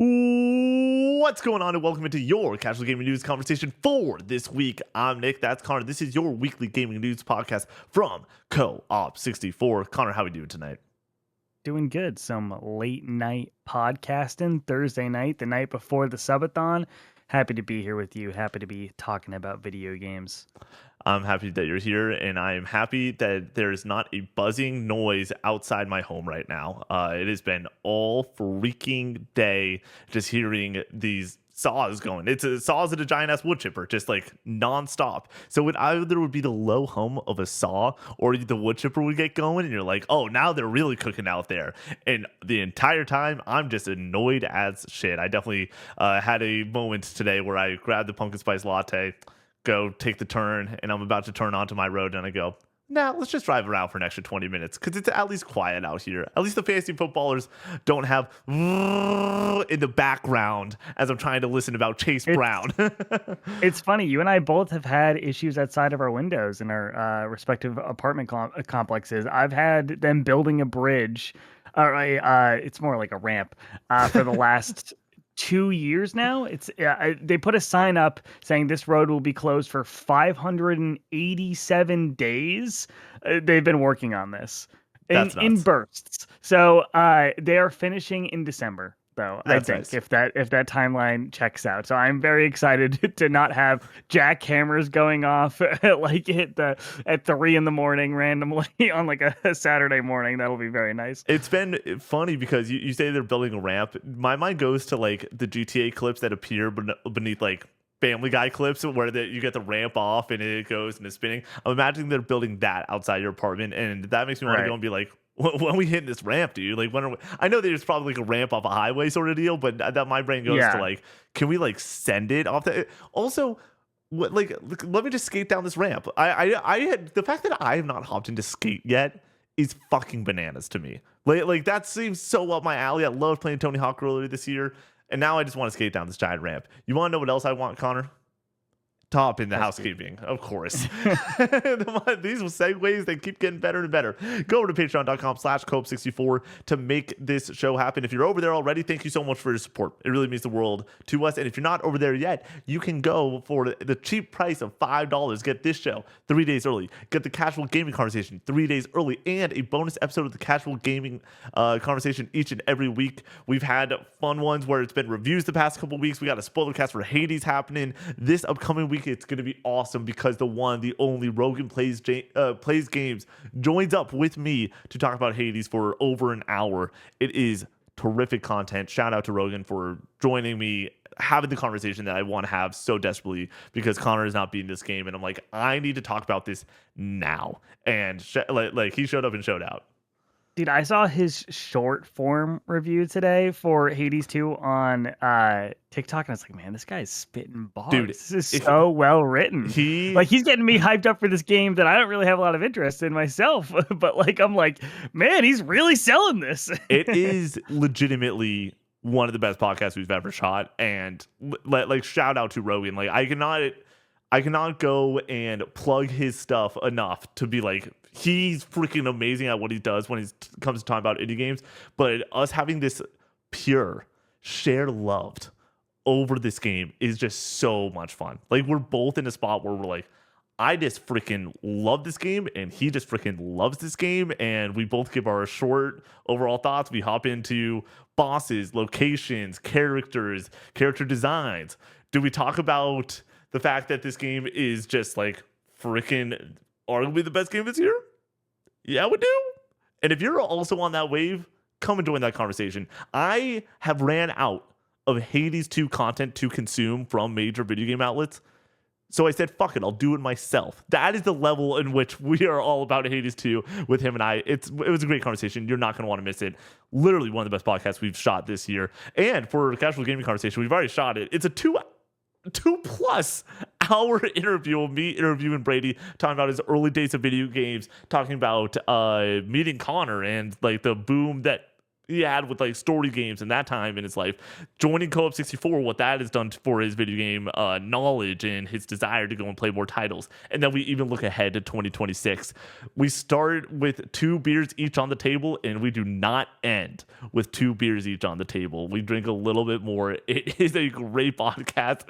What's going on, and welcome into your casual gaming news conversation for this week. I'm Nick, that's Connor. This is your weekly gaming news podcast from Co-op 64. Connor, how are we doing tonight? Doing good. Some late night podcasting Thursday night, the night before the subathon. Happy to be here with you. Happy to be talking about video games. I'm happy that you're here, and I am happy that there is not a buzzing noise outside my home right now. It has been all freaking day just hearing these saws going. It's a saws at a giant ass wood chipper, just like nonstop. So it either would be the low hum of a saw, or the wood chipper would get going, and you're like, oh, now they're really cooking out there. And the entire time, I'm just annoyed as shit. I definitely had a moment today where I grabbed the pumpkin spice latte, go take the turn, and I'm about to turn onto my road, and I go, nah, let's just drive around for an extra 20 minutes because it's at least quiet out here. At least the fantasy footballers don't have in the background as I'm trying to listen about Chase Brown. It's funny. You and I both have had issues outside of our windows in our respective apartment complexes. I've had them building a bridge, it's more like a ramp, for the last 2 years now. They put a sign up saying this road will be closed for 587 days. They've been working on this in bursts. So they are finishing in December, though. That's I think nice. if that timeline checks out. So I'm very excited to not have jackhammers going off at 3 a.m. randomly on like a Saturday morning. That'll be very nice. It's been funny because you say they're building a ramp. My mind goes to like the GTA clips that appear beneath like Family Guy clips where you get the ramp off and it goes and it's spinning. I'm imagining they're building that outside your apartment, and that makes me want to go and be like, when are we hitting this ramp, dude? Like, when are we? I know there's probably like a ramp off a highway sort of deal, but that my brain goes to like, can we like send it off the? Also, let me just skate down this ramp. I had the fact that I have not hopped into skate yet is fucking bananas to me. Like that seems so up my alley. I loved playing Tony Hawk earlier this year, and now I just want to skate down this giant ramp. You want to know what else I want, Connor? Top in the housekeeping, of course. These segues, they keep getting better and better. Go over to patreon.com/coop64 to make this show happen. If you're over there already, thank you so much for your support. It really means the world to us. And if you're not over there yet, you can go for the cheap price of $5. Get this show 3 days early. Get the casual gaming conversation 3 days early, and a bonus episode of the casual gaming conversation each and every week. We've had fun ones where it's been reviews the past couple weeks. We got a spoiler cast for Hades happening this upcoming week. It's going to be awesome because the only Rogan plays games joins up with me to talk about Hades for over an hour. It is terrific content. Shout out to Rogan for joining me, having the conversation that I want to have so desperately because Connor is not beating this game, and I'm like, I need to talk about this now. And he showed up and showed out. Dude, I saw his short form review today for Hades 2 on TikTok, and I was like, man, this guy's spitting bars. Dude, this is so well written. He's getting me hyped up for this game that I don't really have a lot of interest in myself. But I'm like, man, he's really selling this. It is legitimately one of the best podcasts we've ever shot. And shout out to Rogan. Like, I cannot go and plug his stuff enough to be like, he's freaking amazing at what he does when he comes to talking about indie games. But us having this pure shared loved over this game is just so much fun. Like, we're both in a spot where we're like, I just freaking love this game, and he just freaking loves this game, and we both give our short overall thoughts. We hop into bosses, locations, characters, character designs. Do we talk about the fact that this game is just like freaking arguably the best game this year? Yeah, we do. And if you're also on that wave, come and join that conversation. I have ran out of Hades 2 content to consume from major video game outlets. So I said, fuck it, I'll do it myself. That is the level in which we are all about Hades 2 with him and I. It was a great conversation. You're not going to want to miss it. Literally one of the best podcasts we've shot this year. And for a casual gaming conversation, we've already shot it. It's a 2+ hour interview of me interviewing Brady, talking about his early days of video games, talking about meeting Connor and like the boom that he had with like story games and that time in his life, joining Co-op 64, what that has done for his video game knowledge and his desire to go and play more titles. And then we even look ahead to 2026. We start with 2 beers each on the table, and we do not end with 2 beers each on the table. We drink a little bit more. It is a great podcast.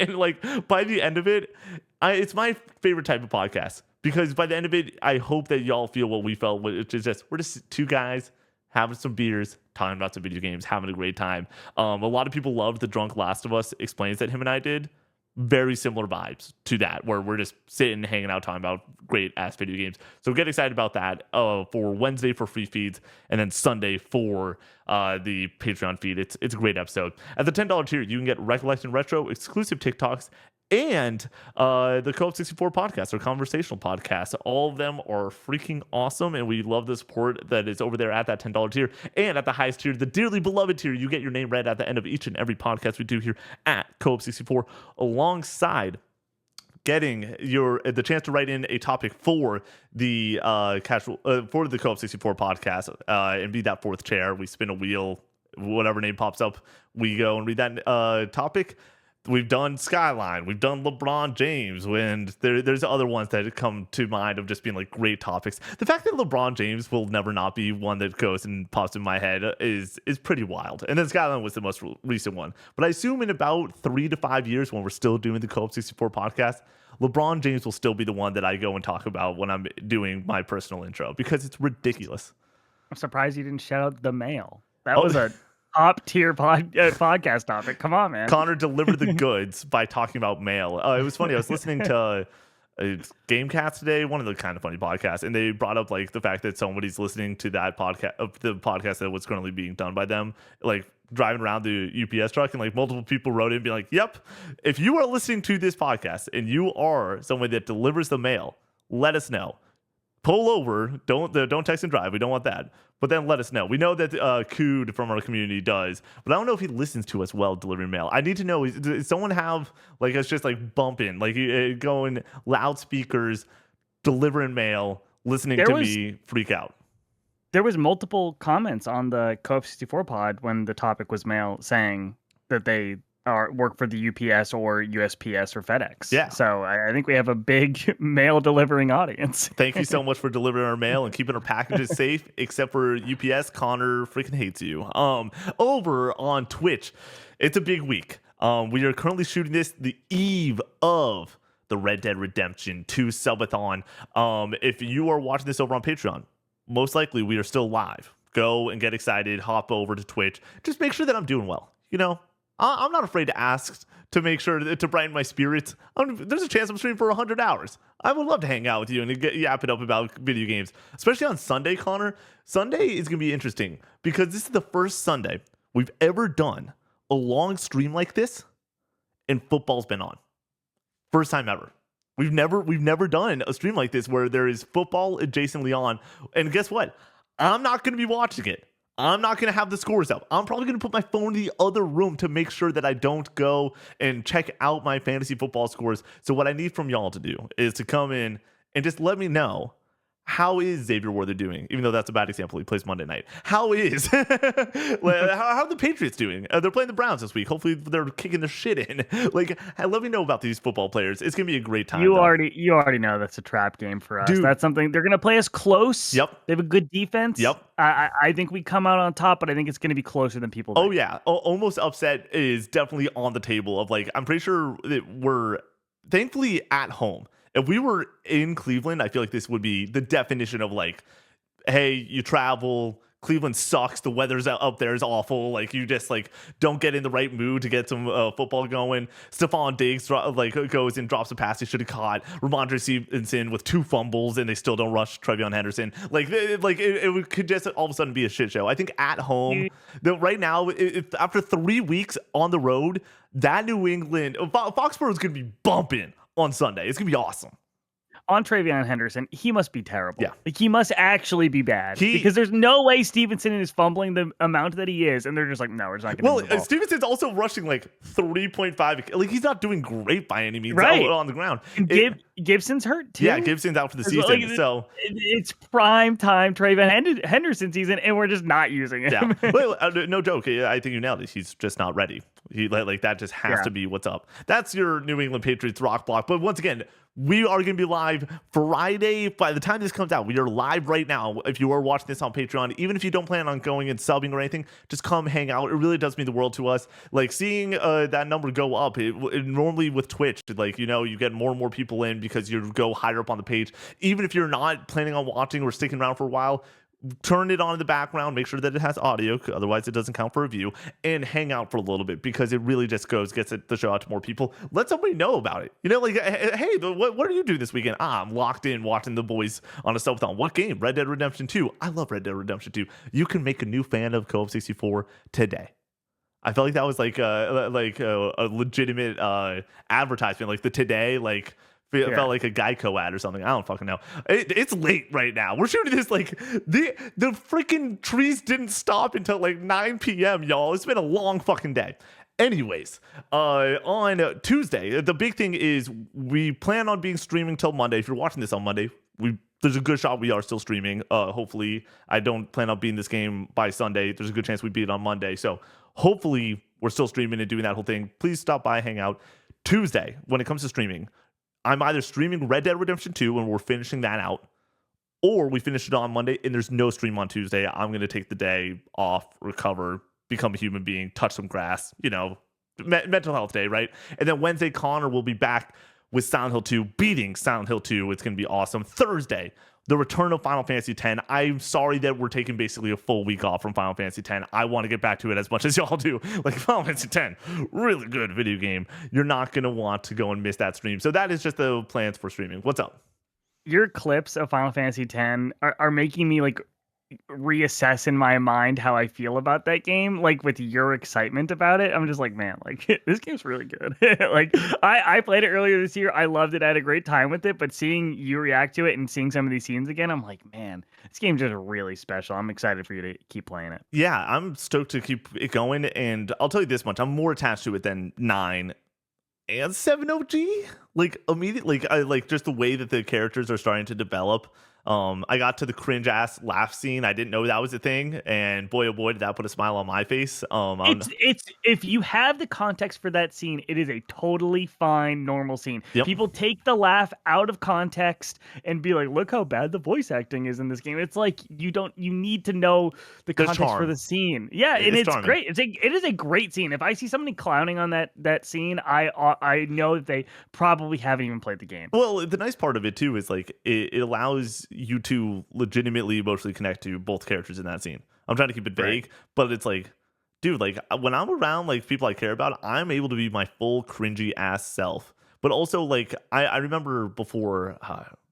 And like by the end of it, it's my favorite type of podcast, because by the end of it, I hope that y'all feel what we felt, which is just we're just 2 guys having some beers, talking about some video games, having a great time. A lot of people loved the Drunk Last of Us explains that him and I did. Very similar vibes to that, where we're just sitting, hanging out, talking about great ass video games. So get excited about that for Wednesday for free feeds, and then Sunday for the Patreon feed. It's a great episode. At the $10 tier, you can get Recollection Retro, exclusive TikToks, and the Co-op 64 podcast or conversational podcast. All of them are freaking awesome, and we love the support that is over there at that $10 tier. And at the highest tier, the dearly beloved tier, you get your name read at the end of each and every podcast we do here at Co-op 64, alongside getting the chance to write in a topic for the for the Co-op 64 podcast and be that 4th chair. We spin a wheel, whatever name pops up, we go and read that topic. We've done Skyline. We've done LeBron James. And there's other ones that come to mind of just being like great topics. The fact that LeBron James will never not be one that goes and pops in my head is pretty wild. And then Skyline was the most recent one. But I assume in about 3 to 5 years, when we're still doing the Co-op 64 podcast, LeBron James will still be the one that I go and talk about when I'm doing my personal intro, because it's ridiculous. I'm surprised you didn't shout out the mail. That was a top tier podcast topic. Come on, man. Connor delivered the goods by talking about mail. It was funny. I was listening to Gamecast today, one of the kind of funny podcasts, and they brought up like the fact that somebody's listening to that podcast, the podcast that was currently being done by them, like driving around the UPS truck, and like multiple people wrote in and be like, "Yep, if you are listening to this podcast and you are someone that delivers the mail, let us know. Pull over. Don't text and drive. We don't want that. But then let us know. We know that Cood from our community does, but I don't know if he listens to us while delivering mail. I need to know, does someone have like us just like bumping, like going loudspeakers, delivering mail, listening to me freak out? There was multiple comments on the Co-op 64 pod when the topic was mail, saying that they work for the UPS or USPS or FedEx. Yeah. So I think we have a big mail delivering audience. Thank you so much for delivering our mail and keeping our packages safe, except for UPS. Connor freaking hates you. Over on Twitch, it's a big week. We are currently shooting this the eve of the Red Dead Redemption 2 subathon. If you are watching this over on Patreon, most likely we are still live. Go and get excited, hop over to Twitch. Just make sure that I'm doing well. You know, I'm not afraid to ask to make sure to brighten my spirits. There's a chance I'm streaming for 100 hours. I would love to hang out with you and yap it up about video games, especially on Sunday, Connor. Sunday is going to be interesting because this is the first Sunday we've ever done a long stream like this, and football's been on. First time ever. We've never done a stream like this where there is football adjacently on. And guess what? I'm not going to be watching it. I'm not going to have the scores up. I'm probably going to put my phone in the other room to make sure that I don't go and check out my fantasy football scores. So what I need from y'all to do is to come in and just let me know, how is Xavier Worthy doing? Even though that's a bad example, he plays Monday night. How is how are the Patriots doing? They're playing the Browns this week. Hopefully they're kicking their shit in. Like, let me know about these football players. It's gonna be a great time. You already know that's a trap game for us. Dude, that's something they're gonna play us close. Yep. They have a good defense. Yep. I think we come out on top, but I think it's gonna be closer than people think. Oh yeah. Almost upset is definitely on the table. Of like, I'm pretty sure that we're thankfully at home. If we were in Cleveland, I feel like this would be the definition of like, hey, you travel, Cleveland sucks, the weather's up there is awful, like you just like don't get in the right mood to get some football going. Stephon Diggs goes and drops a pass he should have caught. Ramondre Stevenson with 2 fumbles and they still don't rush Trevion Henderson. It could just all of a sudden be a shit show. I think at home, right now, after 3 weeks on the road, that New England Foxborough is going to be bumping on Sunday. It's gonna be awesome. on Travion Henderson, he must be terrible. Yeah. Like, he must actually be bad because there's no way Stevenson is fumbling the amount that he is, and they're just like, no, we're just not going to move the ball. Stevenson's also rushing like 3.5. Like, he's not doing great by any means on the ground. And Gibson's hurt too. Yeah, Gibson's out for the season. Like, so it's prime time Travion Henderson season, and we're just not using him. Yeah, well, no joke. I think you nailed it. He's just not ready. He like that just has to be what's up. That's your New England Patriots rock block. But once again, we are going to be live Friday. By the time this comes out, we are live right now. If you are watching this on Patreon, even if you don't plan on going and subbing or anything, just come hang out. It really does mean the world to us. Like, seeing that number go up, it normally with Twitch, like, you get more and more people in because you go higher up on the page. Even if you're not planning on watching or sticking around for a while, turn it on in the background, make sure that it has audio, otherwise it doesn't count for a view, and hang out for a little bit because it really just gets the show out to more people. Let somebody know about it. Like, hey, what are you doing this weekend? I'm locked in watching the boys on a subathon. What game? Red Dead Redemption 2. I love Red Dead Redemption 2. You can make a new fan of Co-op 64 today. I felt like that was like a legitimate advertisement, like the today, like. It felt like a Geico ad or something. I don't fucking know. It's late right now. We're shooting this like the freaking trees didn't stop until like 9 p.m. Y'all. It's been a long fucking day. Anyways, on Tuesday, the big thing is we plan on being streaming till Monday. If you're watching this on Monday, there's a good shot we are still streaming. Hopefully, I don't plan on beating this game by Sunday. There's a good chance we beat it on Monday. So hopefully, we're still streaming and doing that whole thing. Please stop by, hang out. Tuesday, when it comes to streaming, I'm either streaming Red Dead Redemption 2 when we're finishing that out, or we finish it on Monday and there's no stream on Tuesday. I'm going to take the day off, recover, become a human being, touch some grass, mental health day, right? And then Wednesday, Connor will be back with Silent Hill 2, beating Silent Hill 2. It's going to be awesome. Thursday, the return of Final Fantasy X. I'm sorry that we're taking basically a full week off from Final Fantasy X. I want to get back to it as much as y'all do. Like, Final Fantasy X, really good video game. You're not going to want to go and miss that stream. So that is just the plans for streaming. What's up? Your clips of Final Fantasy X are making me like reassess in my mind how I feel about that game. Like, with your excitement about it, I'm just like, man, like, this game's really good. Like, I played it earlier this year. I loved it. I had a great time with it. But seeing you react to it and seeing some of these scenes again, I'm like, man, this game's just really special. I'm excited for you to keep playing it. Yeah, I'm stoked to keep it going. And I'll tell you this much: I'm more attached to it than 9 and 7 OG. Like, immediately, like just the way that the characters are starting to develop. I got to the cringe ass laugh scene. I didn't know that was a thing, and boy oh boy did that put a smile on my face. It's if you have the context for that scene, it is a totally fine normal scene. Yep. People take the laugh out of context and be like, look how bad the voice acting is in this game. It's like you need to know the context for the scene. Yeah, and it's great. It is a great scene. If I see somebody clowning on that scene, I know that they probably haven't even played the game. Well, the nice part of it too is like it allows you to legitimately emotionally connect to both characters in that scene. I'm trying to keep it vague, but it's like, dude, like when I'm around like people I care about, I'm able to be my full cringy ass self. But also, like, I remember before,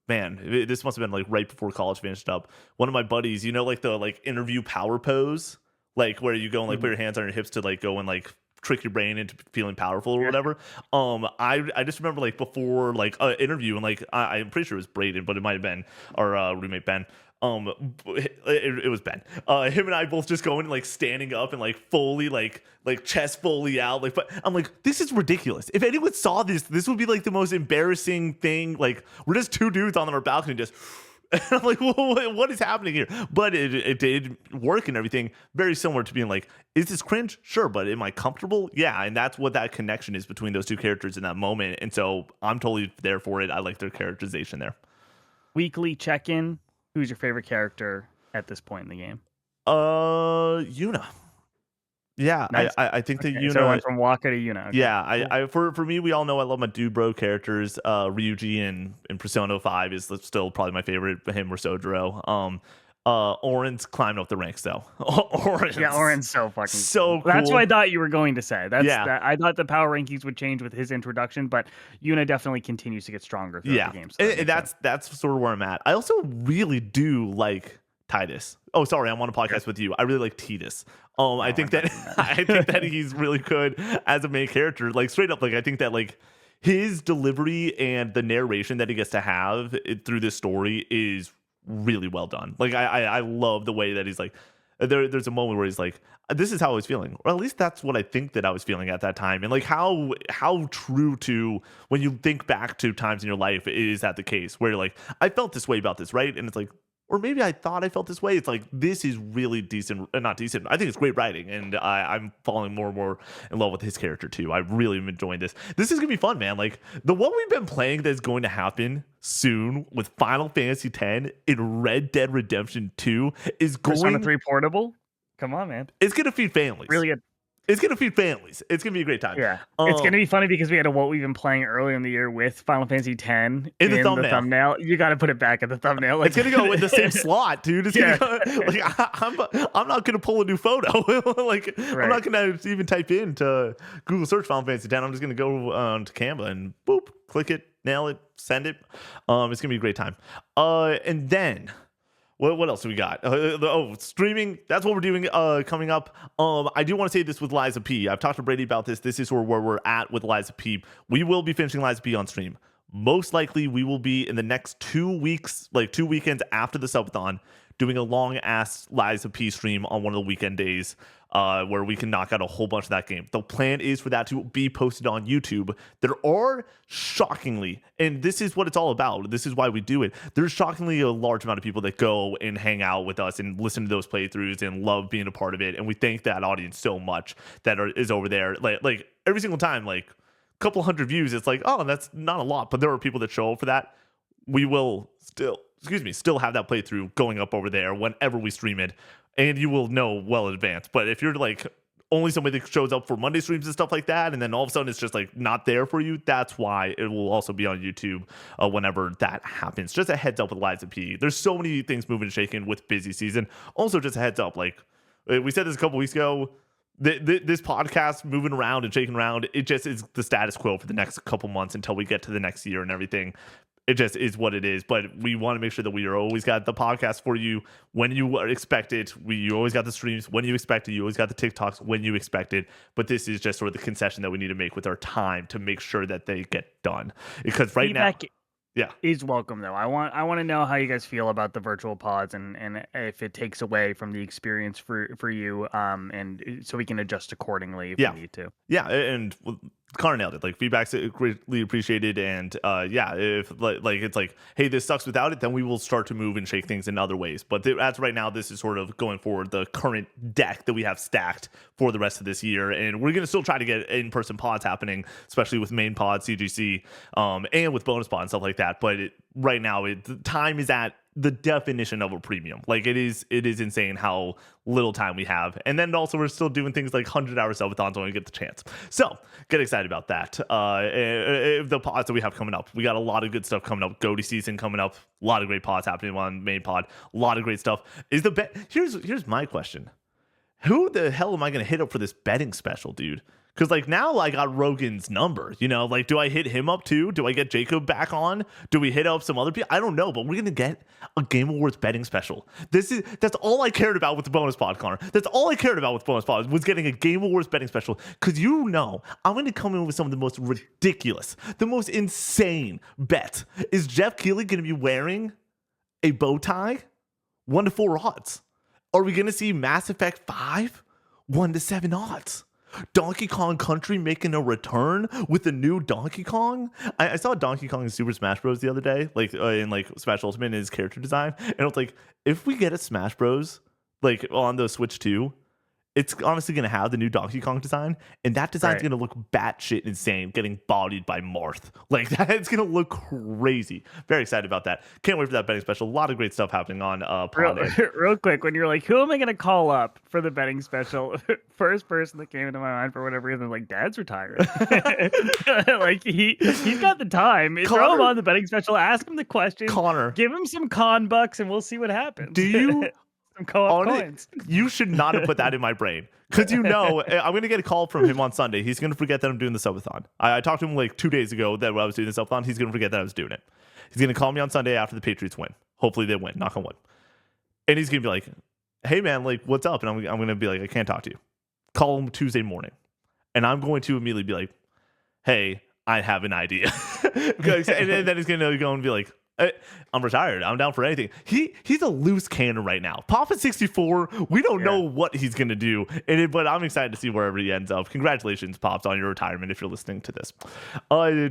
man, this must have been like right before college finished up. One of my buddies, like the like interview power pose, like where you go and like put your hands on your hips to like go and like trick your brain into feeling powerful or whatever. I just remember like before like an interview, and like I'm pretty sure it was Braden, but it might have been our roommate Ben. It was Ben. Him and I both just going and like standing up and like fully like chest fully out. Like, but I'm like, this is ridiculous. If anyone saw this would be like the most embarrassing thing. Like, we're just two dudes on our balcony just. And I'm like, what is happening here? But it did work and everything. Very similar to being like, is this cringe? Sure, but am I comfortable? Yeah, and that's what that connection is between those two characters in that moment. And so I'm totally there for it. I like their characterization there. Weekly check-in. Who's your favorite character at this point in the game? Yuna. Yeah, nice. I think that Yuna. So I went from Waka to Yuna. Okay. Yeah, I for me, we all know I love my dude bro characters. Ryuji in Persona 5 is still probably my favorite. Him or Sojiro. Oren's climbing up the ranks though. Oren's so fucking so cool. That's what I thought you were going to say. I thought the power rankings would change with his introduction, but Yuna definitely continues to get stronger throughout the game. So and that's sort of where I'm at. I also really do like Titus. Oh, sorry, I'm on a podcast with you. I really like Titus. I think that he's really good as a main character. Like, straight up, like I think that like his delivery and the narration that he gets to have through this story is really well done. Like I love the way that he's like, there's a moment where he's like, this is how I was feeling, or at least that's what I think that I was feeling at that time. And like how true to when you think back to times in your life, is that the case where you're like, I felt this way about this, right? And it's like, or maybe I thought I felt this way. It's like, this is really decent, not decent. I think it's great writing, and I'm falling more and more in love with his character too. I really am enjoying this. This is gonna be fun, man. Like the one we've been playing that's going to happen soon with Final Fantasy X in Red Dead Redemption 2 is Persona going. 3 Portable. Come on, man. It's gonna feed families. Really good. It's gonna feed families. It's gonna be a great time. Yeah, it's gonna be funny because we had what we've been playing earlier in the year with Final Fantasy X in the thumbnail. You got to put it back in the thumbnail. Like, it's gonna go in the same slot, dude. It's Yeah. gonna go, like, I'm not gonna pull a new photo. Like Right. I'm not gonna even type in to Google search Final Fantasy X. I'm just gonna go to Canva and boop, click it, nail it, send it. It's gonna be a great time. And then. What else do we got? Streaming. That's what we're doing coming up. I do want to say this with Liza P. I've talked to Brady about this. This is where we're at with Liza P. We will be finishing Liza P on stream. Most likely, we will be in the next 2 weeks, like 2 weekends after the subathon, doing a long-ass Liza P stream on one of the weekend days where we can knock out a whole bunch of that game. The plan is for that to be posted on YouTube. There are shockingly, and this is what it's all about, this is why we do it, there's shockingly a large amount of people that go and hang out with us and listen to those playthroughs and love being a part of it. And we thank that audience so much that is over there. Like every single time, like a couple hundred views, it's like, oh, that's not a lot. But there are people that show up for that. We will still have that playthrough going up over there whenever we stream it, and you will know well in advance. But if you're like only somebody that shows up for Monday streams and stuff like that, and then all of a sudden it's just like not there for you, that's why it will also be on YouTube whenever that happens. Just a heads up with Liza P. There's so many things moving and shaking with busy season. Also, just a heads up, like we said this a couple weeks ago, this podcast moving around and shaking around, it just is the status quo for the next couple months until we get to the next year and everything. It just is what it is. But we want to make sure that we are always got the podcast for you when you expect it. You always got the streams when you expect it. You always got the TikToks when you expect it. But this is just sort of the concession that we need to make with our time to make sure that they get done. Because right Feedback now, yeah, is welcome though. I want to know how you guys feel about the virtual pods and if it takes away from the experience for you, and so we can adjust accordingly if we need to. Yeah, and Connor nailed it. Like, feedback's greatly appreciated, and if like it's like, hey, this sucks without it, then we will start to move and shake things in other ways. But as right now, this is sort of going forward the current deck that we have stacked for the rest of this year, and we're gonna still try to get in-person pods happening, especially with main pod, CGC, and with bonus pod and stuff like that. But right now, the time is at the definition of a premium. Like, it is insane how little time we have. And then also we're still doing things like 100-hour subathons when we get the chance. So get excited about that. The pods that we have coming up, we got a lot of good stuff coming up. GOTY season coming up, a lot of great pods happening on main pod, a lot of great stuff. Here's my question. Who the hell am I going to hit up for this betting special, dude? Because, like, now I got Rogan's number, like, do I hit him up too? Do I get Jacob back on? Do we hit up some other people? I don't know, but we're going to get a Game Awards betting special. That's all I cared about with the bonus pod, Connor. That's all I cared about with bonus pod was getting a Game Awards betting special. Because I'm going to come in with some of the most ridiculous, the most insane bets. Is Jeff Keighley going to be wearing a bow tie? 1 to 4 odds. Are we going to see Mass Effect 5? 1 to 7 odds. Donkey Kong Country making a return with the new Donkey Kong. I saw Donkey Kong in Super Smash Bros. The other day, like in like Smash Ultimate in his character design, and it was like, if we get a Smash Bros. Like on the Switch 2, it's honestly going to have the new Donkey Kong design, and that design's going to look batshit insane, getting bodied by Marth. Like, that, it's going to look crazy. Very excited about that. Can't wait for that betting special. A lot of great stuff happening on real quick, when you're like, who am I going to call up for the betting special? First person that came into my mind for whatever reason, like, Dad's retiring. Like, he's got the time. Throw him on the betting special. Ask him the question. Connor, give him some con bucks, and we'll see what happens. Do you? Co-op coins. You should not have put that in my brain, because I'm going to get a call from him on Sunday. He's going to forget that I'm doing the subathon. I talked to him like 2 days ago that I was doing the subathon. He's going to forget that I was doing it. He's going to call me on Sunday after the Patriots win. Hopefully they win. Knock on wood. And he's going to be like, hey man, like, what's up? And I'm going to be like, I can't talk to you. Call him Tuesday morning. And I'm going to immediately be like, hey, I have an idea. And then he's going to go and be like, I'm retired. I'm down for anything. He's a loose cannon right now. Papa 64, we don't know what he's gonna do, but I'm excited to see wherever he ends up. Congratulations, Pops, on your retirement if you're listening to this.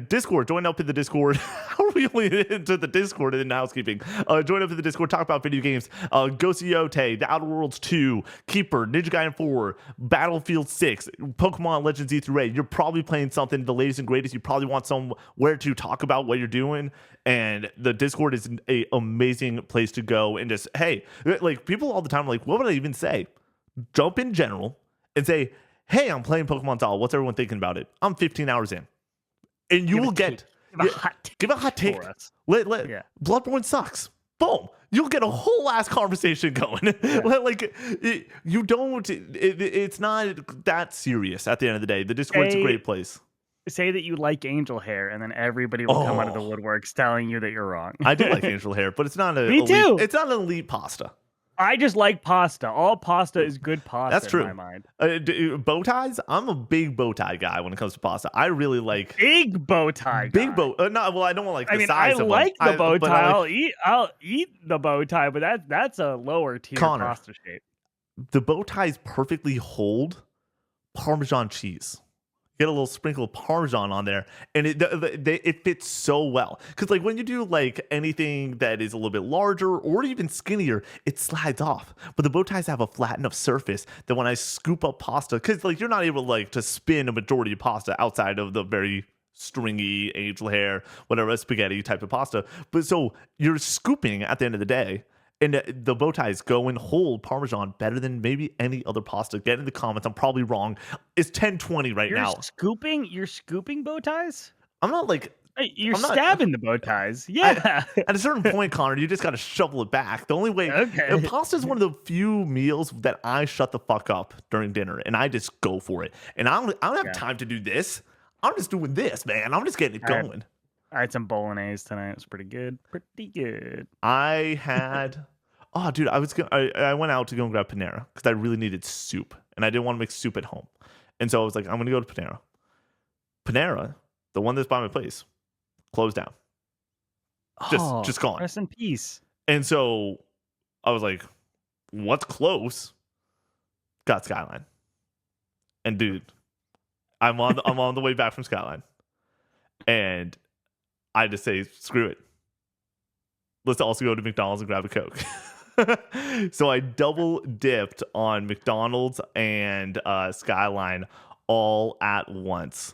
Discord, join up in the Discord. How are we only into the Discord in housekeeping? Join up in the Discord, talk about video games. Ghost of Yote, The Outer Worlds 2, Keeper, Ninja Gaiden 4, Battlefield 6, Pokemon Legends E3A. You're probably playing something, the latest and greatest. You probably want somewhere to talk about what you're doing. And the Discord is an amazing place to go and just, hey, like people all the time are like, what would I even say? Jump in general and say, hey, I'm playing Pokemon Style. What's everyone thinking about it? I'm 15 hours in. And you will get give a hot take. Bloodborne sucks. Boom. You'll get a whole ass conversation going. You don't, it's not that serious at the end of the day. The Discord's a great place. Say that you like angel hair, and then everybody will come out of the woodworks telling you that you're wrong. I do like angel hair, but it's not an Me elite, too. It's not an elite pasta. I just like pasta. All pasta is good pasta. That's true. In my mind. Bow ties. I'm a big bow tie guy when it comes to pasta. I really like big bow tie. Big bow. No, well, I don't want like. The size I of like them. the bow tie. I'll eat the bow tie, but that's a lower tier pasta shape. The bow ties perfectly hold Parmesan cheese. Get a little sprinkle of Parmesan on there, and it fits so well. Because like when you do like anything that is a little bit larger or even skinnier, it slides off. But the bow ties have a flat enough surface that when I scoop up pasta, because like you're not able like to spin a majority of pasta outside of the very stringy angel hair, whatever spaghetti type of pasta. But so you're scooping at the end of the day. And the bow ties go and hold Parmesan better than maybe any other pasta. Get in the comments. I'm probably wrong. It's 10:20 right now. You're scooping bow ties? I'm not like... You're stabbing the bow ties. Yeah. At a certain point, Connor, you just got to shovel it back. The only way... Pasta is one of the few meals that I shut the fuck up during dinner. And I just go for it. And I don't have time to do this. I'm just doing this, man. I'm just getting it going. I had some bolognese tonight. It was pretty good. Pretty good. I had... Oh, dude, I went out to go and grab Panera because I really needed soup. And I didn't want to make soup at home. And so I was like, I'm going to go to Panera. Panera, the one that's by my place, closed down. Just gone. Rest in peace. And so I was like, what's close? Got Skyline. And dude, I'm on the way back from Skyline. And I just say, screw it. Let's also go to McDonald's and grab a Coke. So I double dipped on McDonald's and Skyline all at once.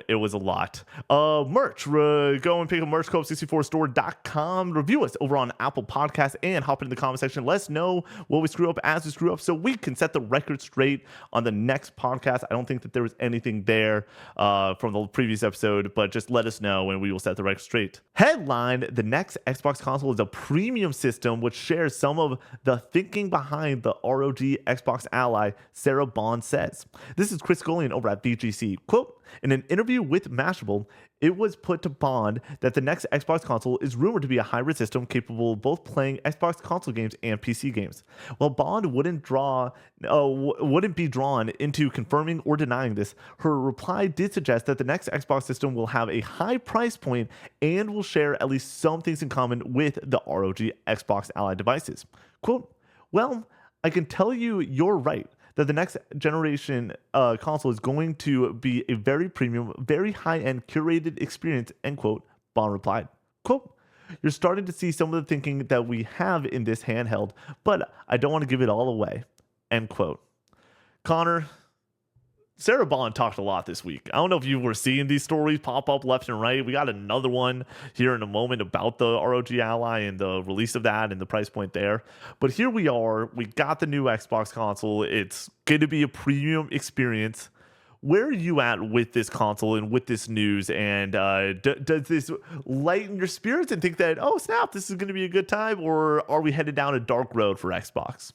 It was a lot. Merch. Go and pick up merch, co64store.com. Review us over on Apple Podcasts and hop into the comment section. Let us know what we screw up as we screw up so we can set the record straight on the next podcast. I don't think that there was anything there from the previous episode, but just let us know and we will set the record straight. Headline: the next Xbox console is a premium system which shares some of the thinking behind the ROG Xbox Ally, Sarah Bond says. This is Chris Golian over at VGC. Quote, in an interview with Mashable, it was put to Bond that the next Xbox console is rumored to be a hybrid system capable of both playing Xbox console games and PC games. While Bond wouldn't be drawn into confirming or denying this, her reply did suggest that the next Xbox system will have a high price point and will share at least some things in common with the ROG Xbox Ally devices. Quote, well, I can tell you're right. That the next generation console is going to be a very premium, very high-end curated experience, end quote, Bond replied. Quote, you're starting to see some of the thinking that we have in this handheld, but I don't want to give it all away, end quote. Connor, Sarah Bond talked a lot this week. I don't know if you were seeing these stories pop up left and right. We got another one here in a moment about the ROG Ally and the release of that and the price point there. But here we are. We got the new Xbox console. It's going to be a premium experience. Where are you at with this console and with this news? And does this lighten your spirits and think that, oh, snap, this is going to be a good time? Or are we headed down a dark road for Xbox?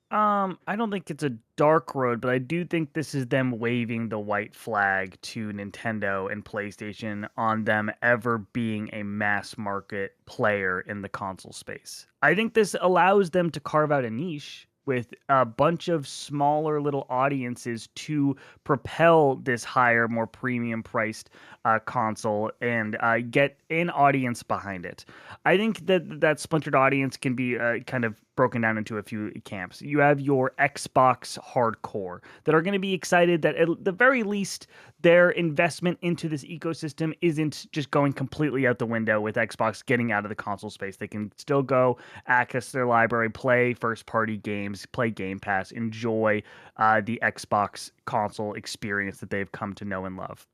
I don't think it's a dark road, but I do think this is them waving the white flag to Nintendo and PlayStation on them ever being a mass market player in the console space. I think this allows them to carve out a niche with a bunch of smaller little audiences to propel this higher, more premium priced console and get an audience behind it. I think that splintered audience can be kind of broken down into a few camps. You have your Xbox hardcore that are going to be excited that at the very least their investment into this ecosystem isn't just going completely out the window with Xbox getting out of the console space. They can still go access their library, play first party games, play Game Pass, enjoy the Xbox console experience that they've come to know and love.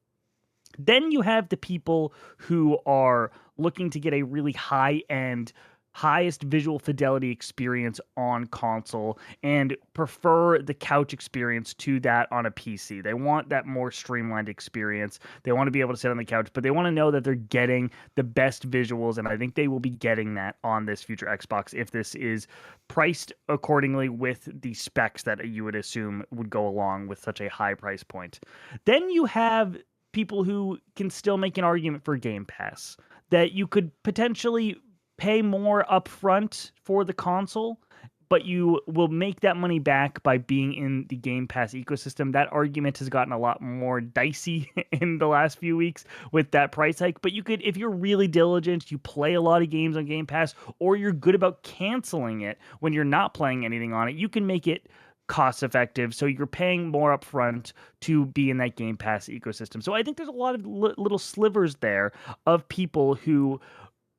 Then you have the people who are looking to get a really high end, highest visual fidelity experience on console and prefer the couch experience to that on a PC. They want that more streamlined experience. They want to be able to sit on the couch, but they want to know that they're getting the best visuals. And I think they will be getting that on this future Xbox if this is priced accordingly with the specs that you would assume would go along with such a high price point. Then you have people who can still make an argument for Game Pass that you could potentially pay more upfront for the console, but you will make that money back by being in the Game Pass ecosystem. That argument has gotten a lot more dicey in the last few weeks with that price hike. But you could, if you're really diligent, you play a lot of games on Game Pass, or you're good about canceling it when you're not playing anything on it, you can make it cost effective. So you're paying more upfront to be in that Game Pass ecosystem. So I think there's a lot of little slivers there of people who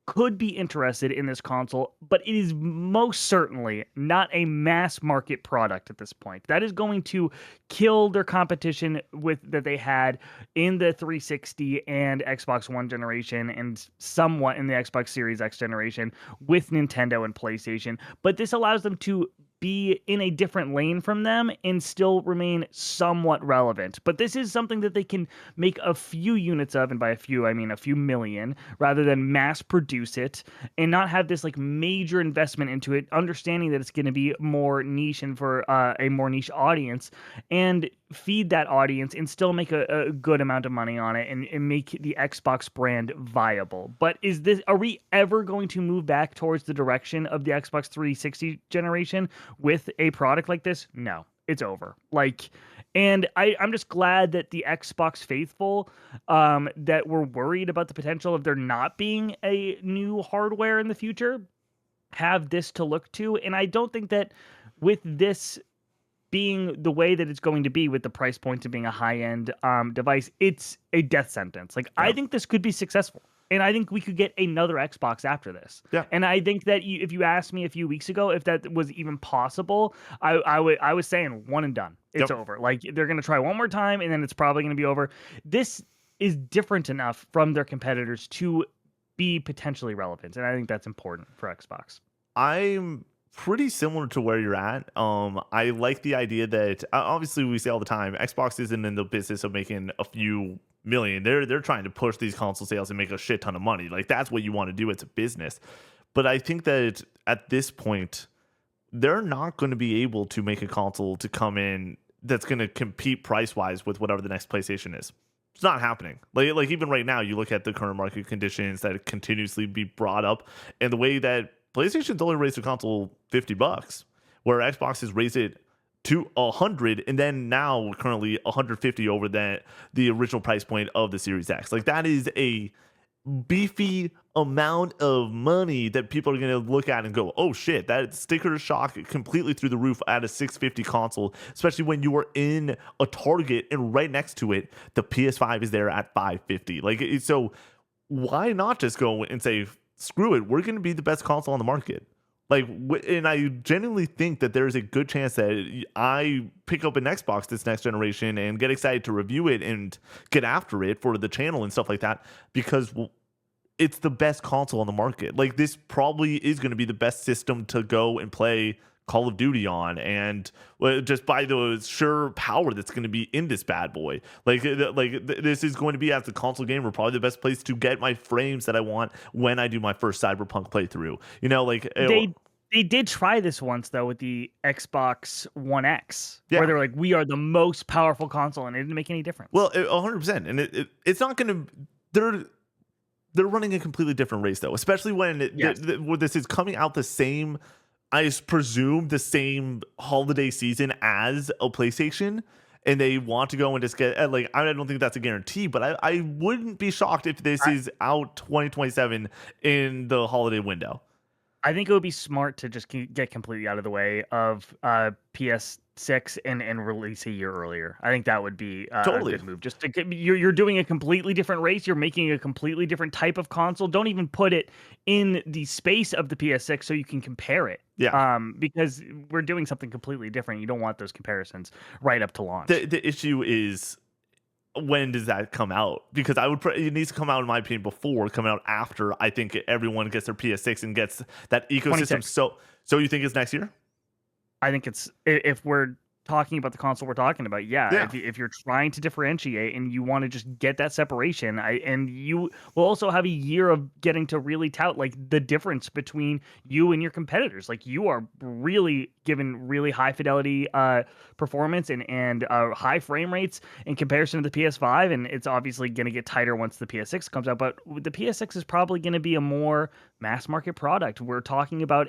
could be interested in this console, but it is most certainly not a mass market product at this point. That is going to kill their competition with that they had in the 360 and Xbox One generation and somewhat in the Xbox Series X generation with Nintendo and PlayStation. But this allows them to be in a different lane from them and still remain somewhat relevant. But this is something that they can make a few units of, and by a few I mean a few million, rather than mass produce it and not have this like major investment into it, understanding that it's going to be more niche and for a more niche audience, and feed that audience and still make a good amount of money on it and make the Xbox brand viable. But are we ever going to move back towards the direction of the Xbox 360 generation with a product like this? No, it's over. And I'm just glad that the Xbox faithful that were worried about the potential of there not being a new hardware in the future have this to look to. And I don't think that with this being the way that it's going to be with the price point to being a high-end device, it's a death sentence. I think this could be successful. And I think we could get another Xbox after this. Yeah. And I think that if you asked me a few weeks ago if that was even possible, I was saying one and done. It's over. They're going to try one more time, and then it's probably going to be over. This is different enough from their competitors to be potentially relevant, and I think that's important for Xbox. I'm pretty similar to where you're at. I like the idea that obviously we say all the time, Xbox isn't in the business of making a few million. They're trying to push these console sales and make a shit ton of money. That's what you want to do. It's a business. But I think that at this point, they're not going to be able to make a console to come in that's going to compete price wise with whatever the next PlayStation is. It's not happening. Like even right now, you look at the current market conditions that continuously be brought up, and the way that PlayStation's only raised the console $50, where Xbox has raised it to $100, and then now currently $150 over the original price point of the Series X. That is a beefy amount of money that people are going to look at and go, oh shit, that sticker shock completely through the roof at a $650 console, especially when you are in a Target and right next to it, the PS5 is there at $550. So why not just go and say, screw it, we're going to be the best console on the market. And I genuinely think that there's a good chance that I pick up an Xbox this next generation and get excited to review it and get after it for the channel and stuff like that, because it's the best console on the market. This probably is going to be the best system to go and play Call of Duty on, and just by the sheer power that's going to be in this bad boy. This is going to be, as a console gamer, probably the best place to get my frames that I want when I do my first Cyberpunk playthrough. They did try this once though with the Xbox One X, where they're like, we are the most powerful console, and it didn't make any difference. Well, 100%, and it's not going to. They're running a completely different race though, especially when this is coming out the same I presume the same holiday season as a PlayStation, and they want to go and just get like, I don't think that's a guarantee, but I wouldn't be shocked if this is out 2027 in the holiday window. I think it would be smart to just get completely out of the way of PS6 and release a year earlier. I think that would be a Totally. good move. Just to you're doing a completely different race. You're making a completely different type of console. Don't even put it in the space of the PS6 so you can compare it. Yeah. Because we're doing something completely different. You don't want those comparisons right up to launch. The issue is, when does that come out? Because it needs to come out, in my opinion, before coming out after. I think everyone gets their PS6 and gets that ecosystem. 26. So you think it's next year? I think it's, if we're talking about the console we're talking about, yeah. If you're trying to differentiate and you want to just get that separation, and you will also have a year of getting to really tout like the difference between you and your competitors. Like, you are really given really high fidelity performance and high frame rates in comparison to the PS5, and it's obviously going to get tighter once the PS6 comes out. But the PS6 is probably going to be a more mass market product. We're talking about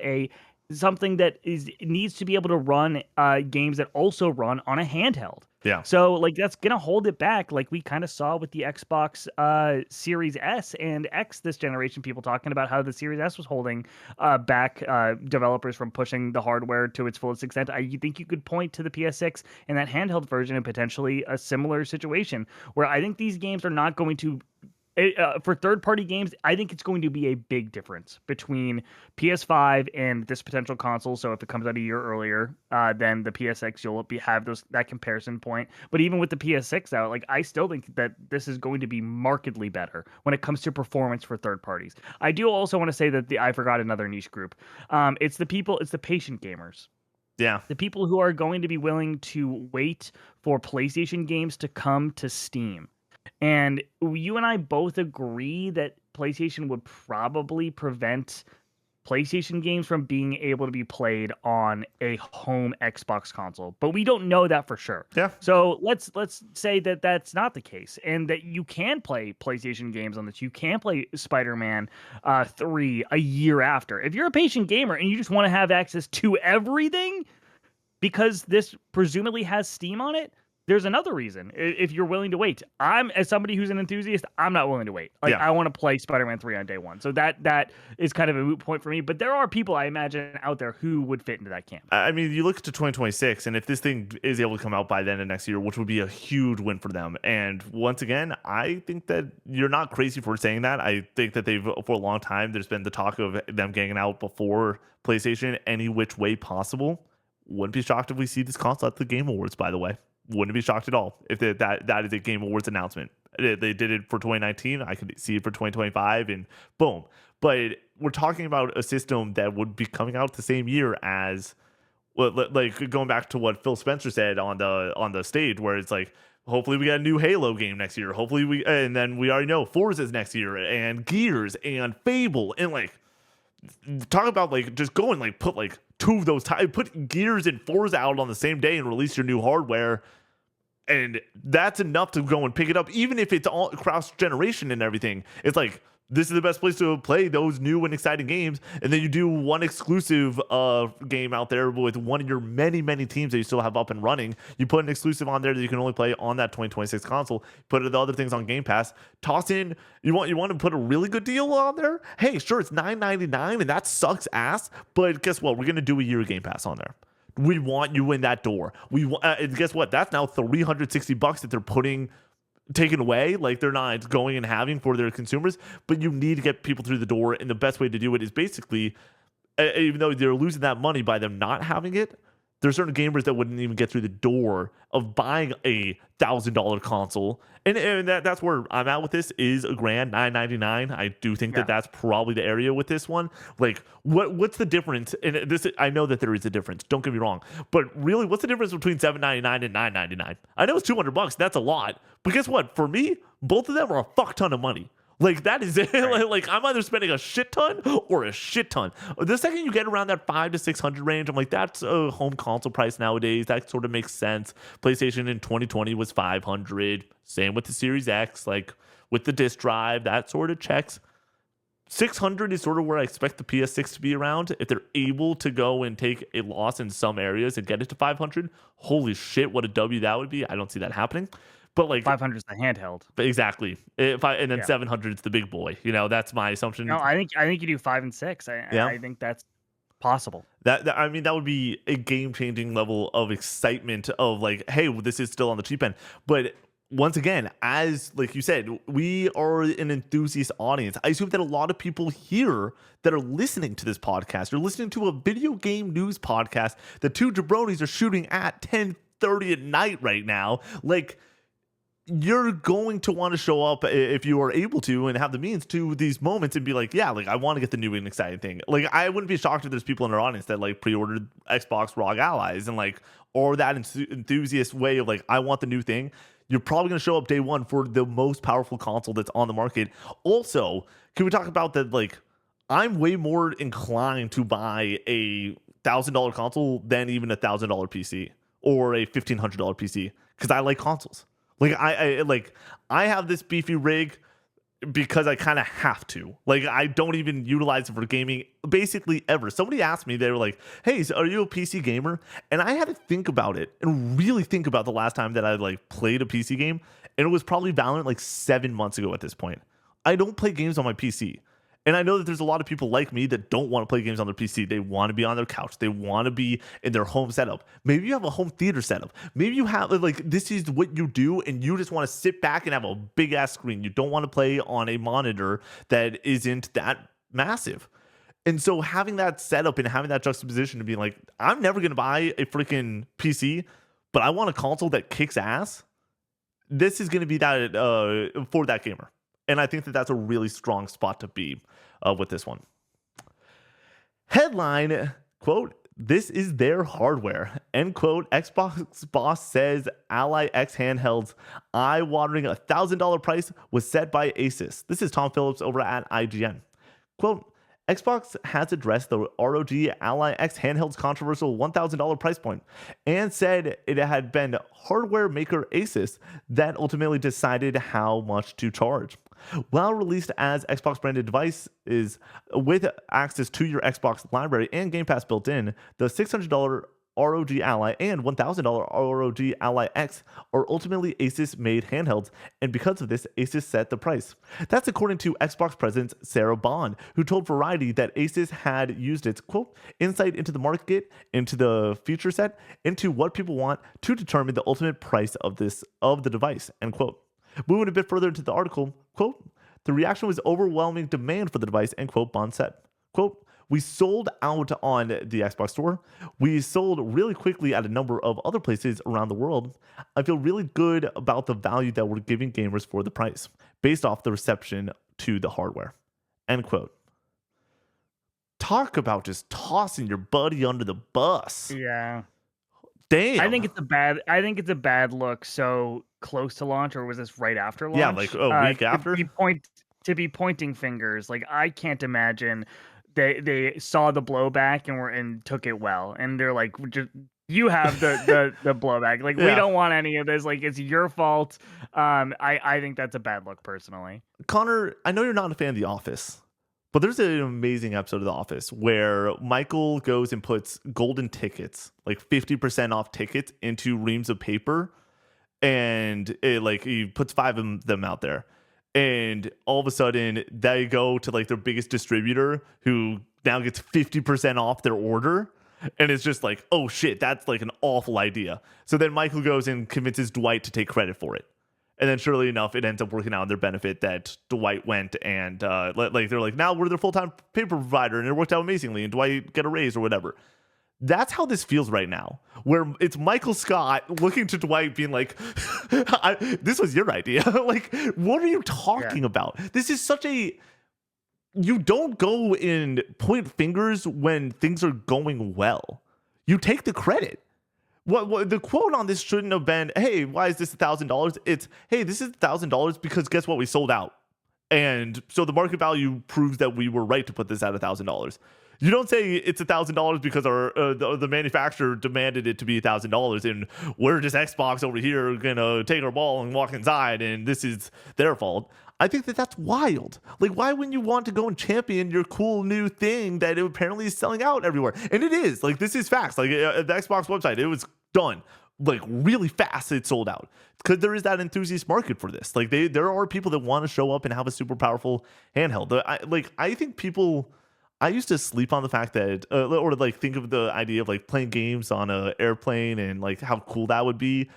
something that needs to be able to run games that also run on a handheld. Yeah. So like, that's gonna hold it back, like we kind of saw with the Xbox Series S and X this generation. People talking about how the Series S was holding back developers from pushing the hardware to its fullest extent. I think you could point to the PS6 and that handheld version and potentially a similar situation where I think these games are not going to. For third-party games, I think it's going to be a big difference between PS5 and this potential console. So if it comes out a year earlier, then the PSX, you'll have that comparison point. But even with the PS6 out, like, I still think that this is going to be markedly better when it comes to performance for third parties. I do also want to say that I forgot another niche group. It's the patient gamers. Yeah. The people who are going to be willing to wait for PlayStation games to come to Steam. And you and I both agree that PlayStation would probably prevent PlayStation games from being able to be played on a home Xbox console, but we don't know that for sure. Yeah. So let's say that that's not the case, and that you can play PlayStation games on this. You can play Spider-Man 3 a year after. If you're a patient gamer and you just want to have access to everything, because this presumably has Steam on it, there's another reason. If you're willing to wait, as somebody who's an enthusiast, I'm not willing to wait. Like, I want to play Spider-Man 3 on day one. So that is kind of a moot point for me. But there are people, I imagine, out there who would fit into that camp. I mean, you look to 2026, and if this thing is able to come out by the end of next year, which would be a huge win for them. And once again, I think that you're not crazy for saying that. I think that for a long time, there's been the talk of them getting out before PlayStation any which way possible. Wouldn't be shocked if we see this console at the Game Awards, by the way. Wouldn't be shocked at all if that is a Game Awards announcement. They did it for 2019. I could see it for 2025, and boom. But we're talking about a system that would be coming out the same year as, well, like going back to what Phil Spencer said on the stage, where it's like, hopefully we got a new Halo game next year. Hopefully and then we already know Forza's next year, and Gears and Fable, and like, talk about like just going like put like two of those put Gears and Forza out on the same day and release your new hardware, and that's enough to go and pick it up, even if it's all cross generation and everything. It's like, this is the best place to play those new and exciting games. And then you do one exclusive game out there with one of your many teams that you still have up and running. You put an exclusive on there that you can only play on that 2026 console. Put the other things on Game Pass. Toss in, you want to put a really good deal on there? Hey, sure, it's $9.99 and that sucks ass, but guess what? We're gonna do a year of Game Pass on there. We want you in that door. And guess what? That's now $360 that they're taken away. Like, they're not going and having for their consumers, but you need to get people through the door, and the best way to do it is basically, even though they're losing that money by them not having it, there's certain gamers that wouldn't even get through the door of buying a $1,000 console, and that's where I'm at with this. Is $1,000, $999. I do think that that's probably the area with this one. Like, what's the difference? And this, I know that there is a difference. Don't get me wrong, but really, what's the difference between $799 and $999? I know it's $200. That's a lot, but guess what? For me, both of them are a fuck ton of money. Like, that is it. Right. Like, I'm either spending a shit ton or a shit ton. The second you get around that $500 to $600 range, I'm like, that's a home console price nowadays. That sort of makes sense. PlayStation in 2020 was $500. Same with the Series X, like with the disc drive, that sort of checks. 600 is sort of where I expect the PS6 to be around. If they're able to go and take a loss in some areas and get it to 500, holy shit, what a W that would be. I don't see that happening. But like 500 is the handheld. exactly. And then Yeah. 700 is the big boy. That's my assumption. No, I think you do 5 and 6. Yeah. I think that's possible. I mean, that would be a game-changing level of excitement of like, hey, this is still on the cheap end. But once again, as like you said, we are an enthusiast audience. I assume that a lot of people here that are listening to this podcast are listening to a video game news podcast that two jabronis are shooting at 10:30 at night right now. Like, you're going to want to show up if you are able to and have the means to these moments and be like, yeah, like I want to get the new and exciting thing. Like, I wouldn't be shocked if there's people in our audience that like pre-ordered Xbox ROG Allies and like, or that enthusiast way of like, I want the new thing. You're probably going to show up day one for the most powerful console that's on the market. Also, can we talk about that? Like, I'm way more inclined to buy a $1,000 console than even a $1,000 PC or a $1,500 PC because I like consoles. Like I have this beefy rig because I kind of have to. Like, I don't even utilize it for gaming basically ever. Somebody asked me, they were like, hey, so are you a PC gamer? And I had to think about it and really think about the last time that I like played a PC game. And it was probably Valorant like 7 months ago at this point. I don't play games on my PC. And I know that there's a lot of people like me that don't want to play games on their PC. They want to be on their couch. They want to be in their home setup. Maybe you have a home theater setup. Maybe you have like, this is what you do and you just want to sit back and have a big ass screen. You don't want to play on a monitor that isn't that massive. And so having that setup and having that juxtaposition to be like, I'm never going to buy a freaking PC, but I want a console that kicks ass. This is going to be that for that gamer. And I think that that's a really strong spot to be with this one. Headline, quote, this is their hardware, end quote. Xbox boss says Ally X handhelds eye-watering $1,000 price was set by ASUS. This is Tom Phillips over at IGN. Quote, Xbox has addressed the ROG Ally X handheld's controversial $1,000 price point and said it had been hardware maker ASUS that ultimately decided how much to charge. While released as Xbox branded devices with access to your Xbox library and Game Pass built in, the $600 ROG Ally and $1,000 ROG Ally X are ultimately ASUS made handhelds, and because of this, ASUS set the price. That's according to Xbox President Sarah Bond, who told Variety that ASUS had used its, quote, insight into the market, into the feature set, into what people want to determine the ultimate price of the device, end quote. Moving a bit further into the article, quote, the reaction was overwhelming demand for the device, end quote, Bond said. Quote, we sold out on the Xbox Store. We sold really quickly at a number of other places around the world. I feel really good about the value that we're giving gamers for the price, based off the reception to the hardware, end quote. Talk about just tossing your buddy under the bus. Yeah. Damn. I think it's a bad look so close to launch, or was this right after launch? Yeah, like a week after. To be pointing fingers. Like, I can't imagine they saw the blowback and took it well, and they're like, you have the blowback. Like, we don't want any of this. Like, it's your fault. I think that's a bad look personally. Connor, I know you're not a fan of The Office, but there's an amazing episode of The Office where Michael goes and puts golden tickets, like 50% off tickets, into reams of paper, and he puts 5 of them out there. And all of a sudden, they go to like their biggest distributor, who now gets 50% off their order. And it's just like, oh shit, that's like an awful idea. So then Michael goes and convinces Dwight to take credit for it. And then surely enough, it ends up working out in their benefit that Dwight went and they're like, now we're their full-time paper provider, and it worked out amazingly, and Dwight get a raise or whatever. That's how this feels right now, where it's Michael Scott looking to Dwight being like, this was your idea. Like, what are you talking about? This is such a... You don't go and point fingers when things are going well. You take the credit. What the quote on this shouldn't have been, hey, why is this $1,000? It's, hey, this is $1,000 because guess what? We sold out. And so the market value proves that we were right to put this at $1,000. You don't say it's $1,000 because the manufacturer demanded it to be $1,000, and we're just Xbox over here gonna take our ball and walk inside, and this is their fault. I think that that's wild. Like, why wouldn't you want to go and champion your cool new thing that it apparently is selling out everywhere? And it is. Like, this is facts. Like, the Xbox website, it was done like really fast. It sold out because there is that enthusiast market for this. Like, there are people that want to show up and have a super powerful handheld. I think people. I used to sleep on the fact that, or like think of the idea of like playing games on a airplane and like how cool that would be.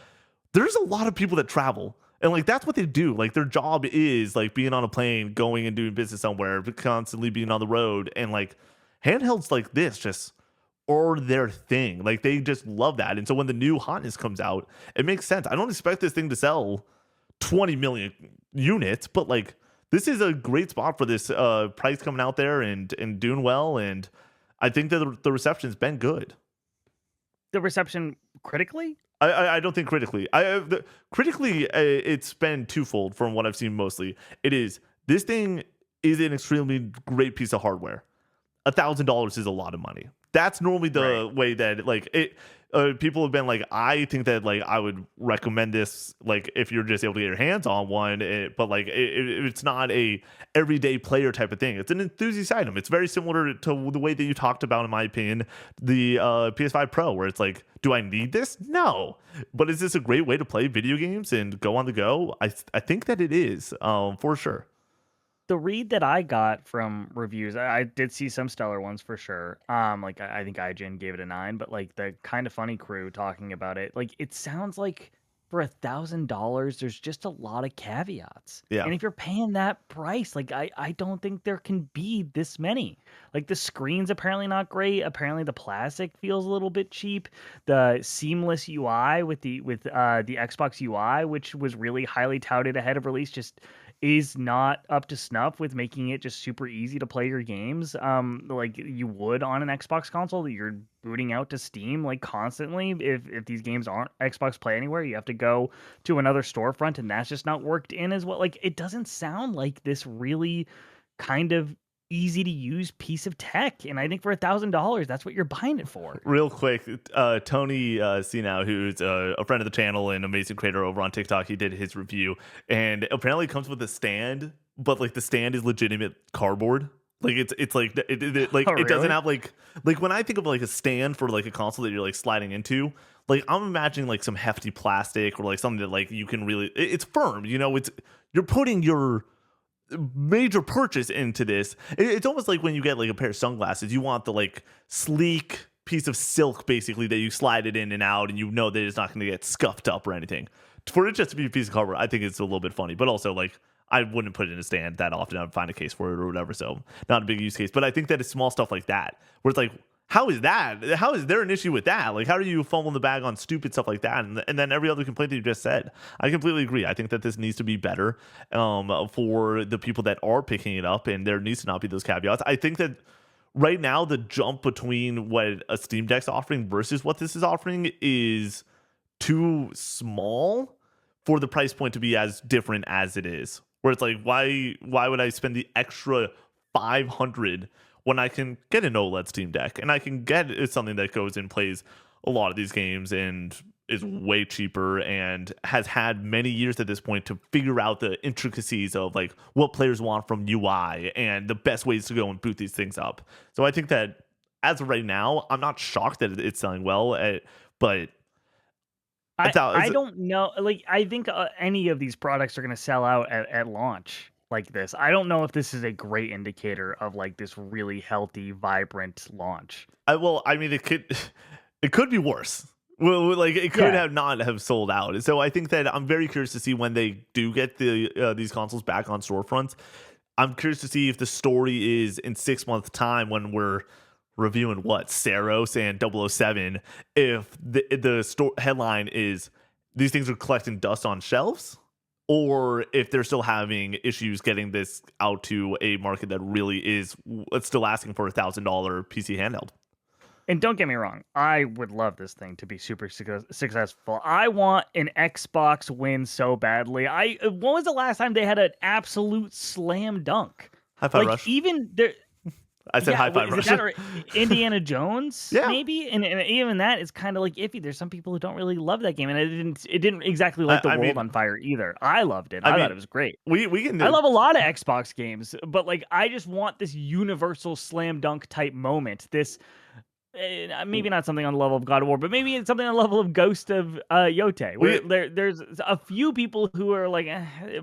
There's a lot of people that travel, and like that's what they do. Like their job is like being on a plane, going and doing business somewhere, constantly being on the road, and like handhelds like this just are their thing. Like they just love that, and so when the new hotness comes out, it makes sense. I don't expect this thing to sell 20 million units, but like this is a great spot for this price coming out there and doing well, and I think that the reception's been good. The reception critically? I don't think critically. Critically, it's been twofold from what I've seen mostly. It is this thing is an extremely great piece of hardware. $1,000 is a lot of money. That's normally the way that like it. People have been like, I think that like I would recommend this like if you're just able to get your hands on one, but like it's not a everyday player type of thing. It's an enthusiast item. It's very similar to the way that you talked about, in my opinion, the PS5 Pro, where it's like, do I need this? No, but is this a great way to play video games and go on the go? I think that it is, for sure. The read that I got from reviews, I did see some stellar ones for sure. Like I think IGN gave it a 9, but like the Kind of Funny crew talking about it, like it sounds like for $1,000, there's just a lot of caveats. Yeah. And if you're paying that price, like I don't think there can be this many. Like the screen's apparently not great. Apparently the plastic feels a little bit cheap. The seamless UI with the Xbox UI, which was really highly touted ahead of release, just is not up to snuff with making it just super easy to play your games like you would on an Xbox console that you're booting out to Steam like constantly. If these games aren't Xbox Play Anywhere, you have to go to another storefront, and that's just not worked in as well. Like it doesn't sound like this really kind of easy to use piece of tech, and I think for $1,000 that's what you're buying it for. Real quick, Tony Sinau, who's a friend of the channel and amazing creator over on TikTok, he did his review, and apparently it comes with a stand, but like the stand is legitimate cardboard. Like it's like like Oh, it doesn't really? have like when I think of like a stand for like a console that you're like sliding into, like I'm imagining like some hefty plastic or like something that like you can really it's firm, you know, it's you're putting your major purchase into this. It's almost like when you get like a pair of sunglasses, you want the like sleek piece of silk basically that you slide it in and out, and you know that it's not going to get scuffed up or anything. For it just to be a piece of cardboard, I think it's a little bit funny, but also like I wouldn't put it in a stand that often. I'd find a case for it or whatever, so not a big use case. But I think that it's small stuff like that where it's like, how is that? How is there an issue with that? Like, how do you fumble the bag on stupid stuff like that? And then every other complaint that you just said, I completely agree. I think that this needs to be better for the people that are picking it up, and there needs to not be those caveats. I think that right now the jump between what a Steam Deck's offering versus what this is offering is too small for the price point to be as different as it is. Where it's like, why would I spend the extra 500 when I can get an OLED Steam Deck and I can get something that goes and plays a lot of these games and is way cheaper and has had many years at this point to figure out the intricacies of like what players want from UI and the best ways to go and boot these things up. So I think that as of right now, I'm not shocked that it's selling well, but I don't know. Like, I think any of these products are going to sell out at launch like this. I don't know if this is a great indicator of like this really healthy, vibrant launch. I mean, it could be worse. Well, like it could have not have sold out. So I think that I'm very curious to see when they do get these consoles back on storefronts. I'm curious to see if the story is in 6 months' time when we're reviewing what Saros and 007, if the headline is these things are collecting dust on shelves, or if they're still having issues getting this out to a market that really is still asking for $1,000 PC handheld. And don't get me wrong, I would love this thing to be super successful. I want an Xbox win so badly. When was the last time they had an absolute slam dunk? High Five Like Rush. even there. I said Hi-Fi is it Rush. that or Indiana Jones? Yeah. Maybe, and even that is kind of like iffy. There's some people who don't really love that game, and it didn't exactly light the I world mean, on fire either. I loved it. I I thought mean, it was great. we can I love a lot of Xbox games, but like I just want this universal slam dunk type moment. This maybe not something on the level of God of War, but maybe it's something on the level of Ghost of Yote, where there's a few people who are like,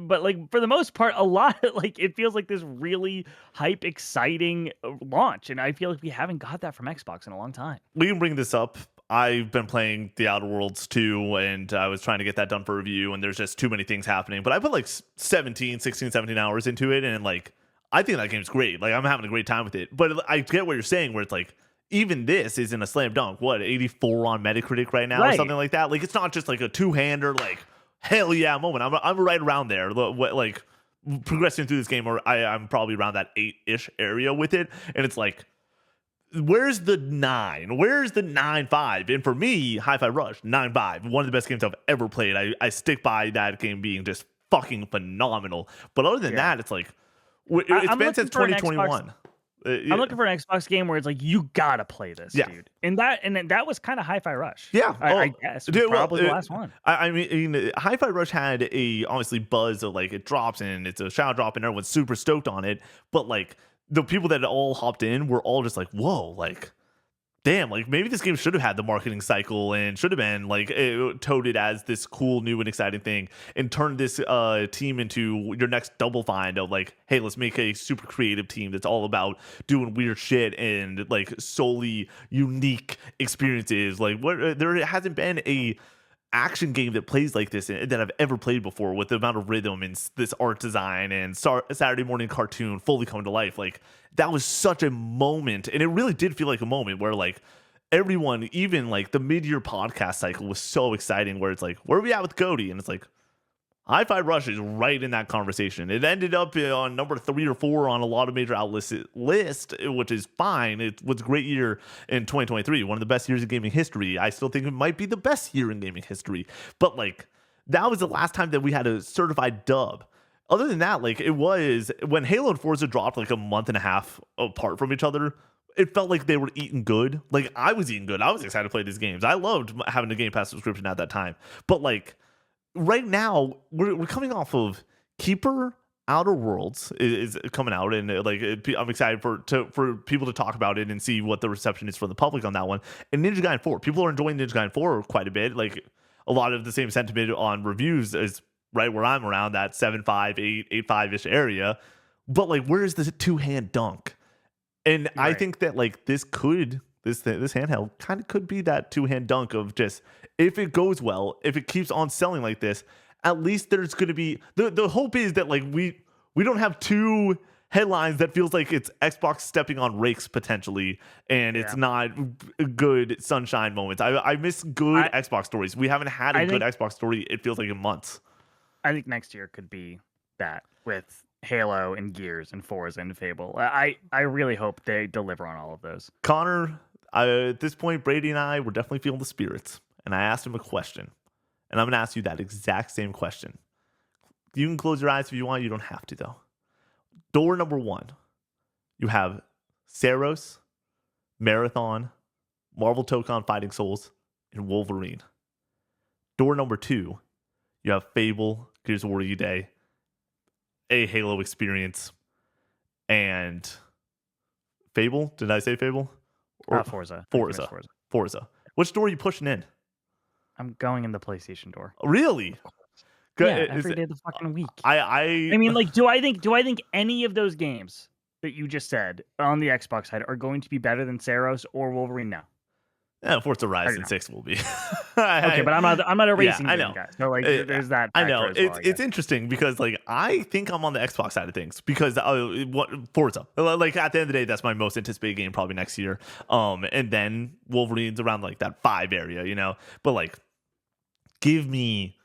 but like for the most part, a lot like it feels like this really hype, exciting launch, and I feel like we haven't got that from Xbox in a long time. we can bring this up. I've been playing The Outer Worlds 2, and I was trying to get that done for review, and there's just too many things happening. But I put like 16, 17 hours into it, and like I think that game's great. Like I'm having a great time with it. But I get what you're saying, where it's like even this isn't a slam dunk. What, 84 on Metacritic right now, or something like that? Like it's not just like a two-hander, like hell yeah moment. I'm right around there. Like progressing through this game, or I'm probably around that 8-ish area with it, and it's like, where's the 9? Where's the 9.5? And for me, Hi-Fi Rush 9.5, one of the best games I've ever played. I stick by that game being just fucking phenomenal. But other than that, it's like it's been since 2021. I'm looking for an Xbox game where it's like you gotta play this, dude. And that was kind of Hi-Fi Rush. Yeah, I guess dude, probably the last one. I mean, Hi-Fi Rush had a obviously buzz of like it drops and it's a shadow drop and everyone's super stoked on it. But like the people that all hopped in were all just like, whoa, like damn, like maybe this game should have had the marketing cycle and should have been like touted as this cool, new, and exciting thing, and turned this team into your next Double Fine of like, hey, let's make a super creative team that's all about doing weird shit and like solely unique experiences. Like there hasn't been a action game that plays like this that I've ever played before, with the amount of rhythm and this art design and Saturday morning cartoon fully coming to life. Like that was such a moment, and it really did feel like a moment where like everyone, even like the mid-year podcast cycle was so exciting, where it's like, where are we at with Cody? And it's like Hi-Fi Rush is right in that conversation. It ended up on number 3 or 4 on a lot of major outlets list, which is fine. It was a great year in 2023, one of the best years in gaming history. I still think it might be the best year in gaming history. But like that was the last time that we had a certified dub. Other than that, like it was when Halo and Forza dropped like a month and a half apart from each other. It felt like they were eating good. Like I was eating good. I was excited to play these games. I loved having a Game Pass subscription at that time. But like right now, we're coming off of Keeper. Outer Worlds is coming out, and like I'm excited for people to talk about it and see what the reception is from the public on that one. And Ninja Gaiden 4, people are enjoying Ninja Gaiden 4 quite a bit. Like a lot of the same sentiment on reviews is right where I'm around that 7.5, 8, 8.5-ish area. But like, where's the two-hand dunk? And I think that like this handheld kind of could be that two-hand dunk of just, if it goes well, if it keeps on selling like this, at least there's going to be the hope is that like we don't have two headlines that feels like it's Xbox stepping on rakes potentially, and it's not good sunshine moments. I miss good Xbox stories. We haven't had a good Xbox story, it feels like, in months. I think next year could be that with Halo and Gears and Forza and Fable. I really hope they deliver on all of those. Connor, at this point, Brady and I were definitely feeling the spirits, and I asked him a question, and I'm going to ask you that exact same question. You can close your eyes if you want. You don't have to, though. Door number 1, you have Saros, Marathon, Marvel Tokon Fighting Souls, and Wolverine. Door number 2, you have Fable, Gears of War Day, a Halo experience, and Fable. Did I say Fable? Or Forza. Forza. Which door are you pushing in? I'm going in the PlayStation door. Really? Yeah, every day of the fucking week. I mean, like, do I think any of those games that you just said on the Xbox side are going to be better than Saros or Wolverine now? Yeah, Forza Horizon 6 will be. Okay, but I'm not a racing game guy. So like, there's that. I know it's interesting because like I think I'm on the Xbox side of things because Forza. Like at the end of the day, that's my most anticipated game probably next year. And then Wolverine's around like that 5 area, you know. But like, give me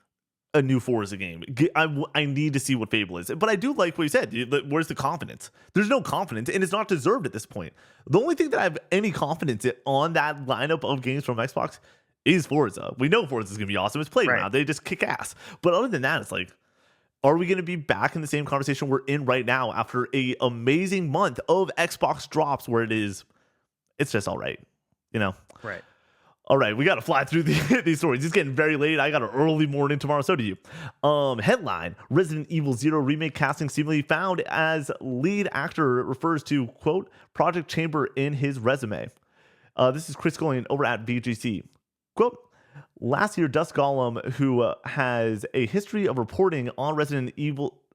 a new Forza game. I need to see what Fable is. But I do like what you said. Where's the confidence? There's no confidence, and it's not deserved at this point. The only thing that I have any confidence on that lineup of games from Xbox is Forza. We know Forza is going to be awesome. It's Playground. They just kick ass. But other than that, it's like, Are we going to be back in the same conversation we're in right now after a amazing month of Xbox drops where it's just all right, you know? Right. All right, we got to fly through these stories. It's getting very late. I got an early morning tomorrow. So do you. Headline: Resident Evil Zero remake casting seemingly found as lead actor refers to quote Project Chamber in his resume. This is Chris Gillian over at VGC. Quote: Last year, Dusk Gollum, who has a history of reporting on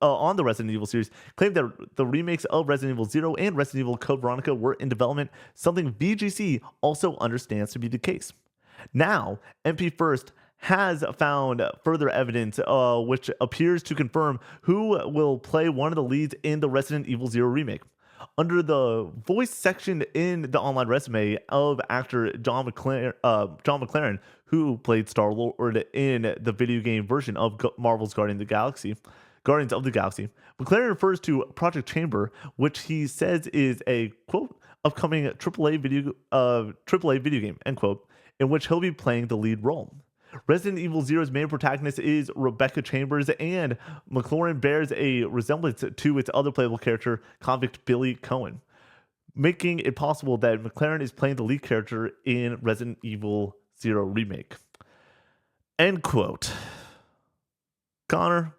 on the Resident Evil series, claimed that the remakes of Resident Evil Zero and Resident Evil Code Veronica were in development, something VGC also understands to be the case. Now, MP First has found further evidence which appears to confirm who will play one of the leads in the Resident Evil Zero remake. Under the voice section in the online resume of actor John McLaren, who played Star-Lord in the video game version of Marvel's Guardians of the Galaxy, McLaren refers to Project Chamber, which he says is a quote upcoming AAA video game, end quote, in which he'll be playing the lead role. Resident Evil Zero's main protagonist is Rebecca Chambers, and McLaurin bears a resemblance to its other playable character, convict Billy Cohen, making it possible that McLaren is playing the lead character in Resident Evil Zero Remake. End quote. Connor,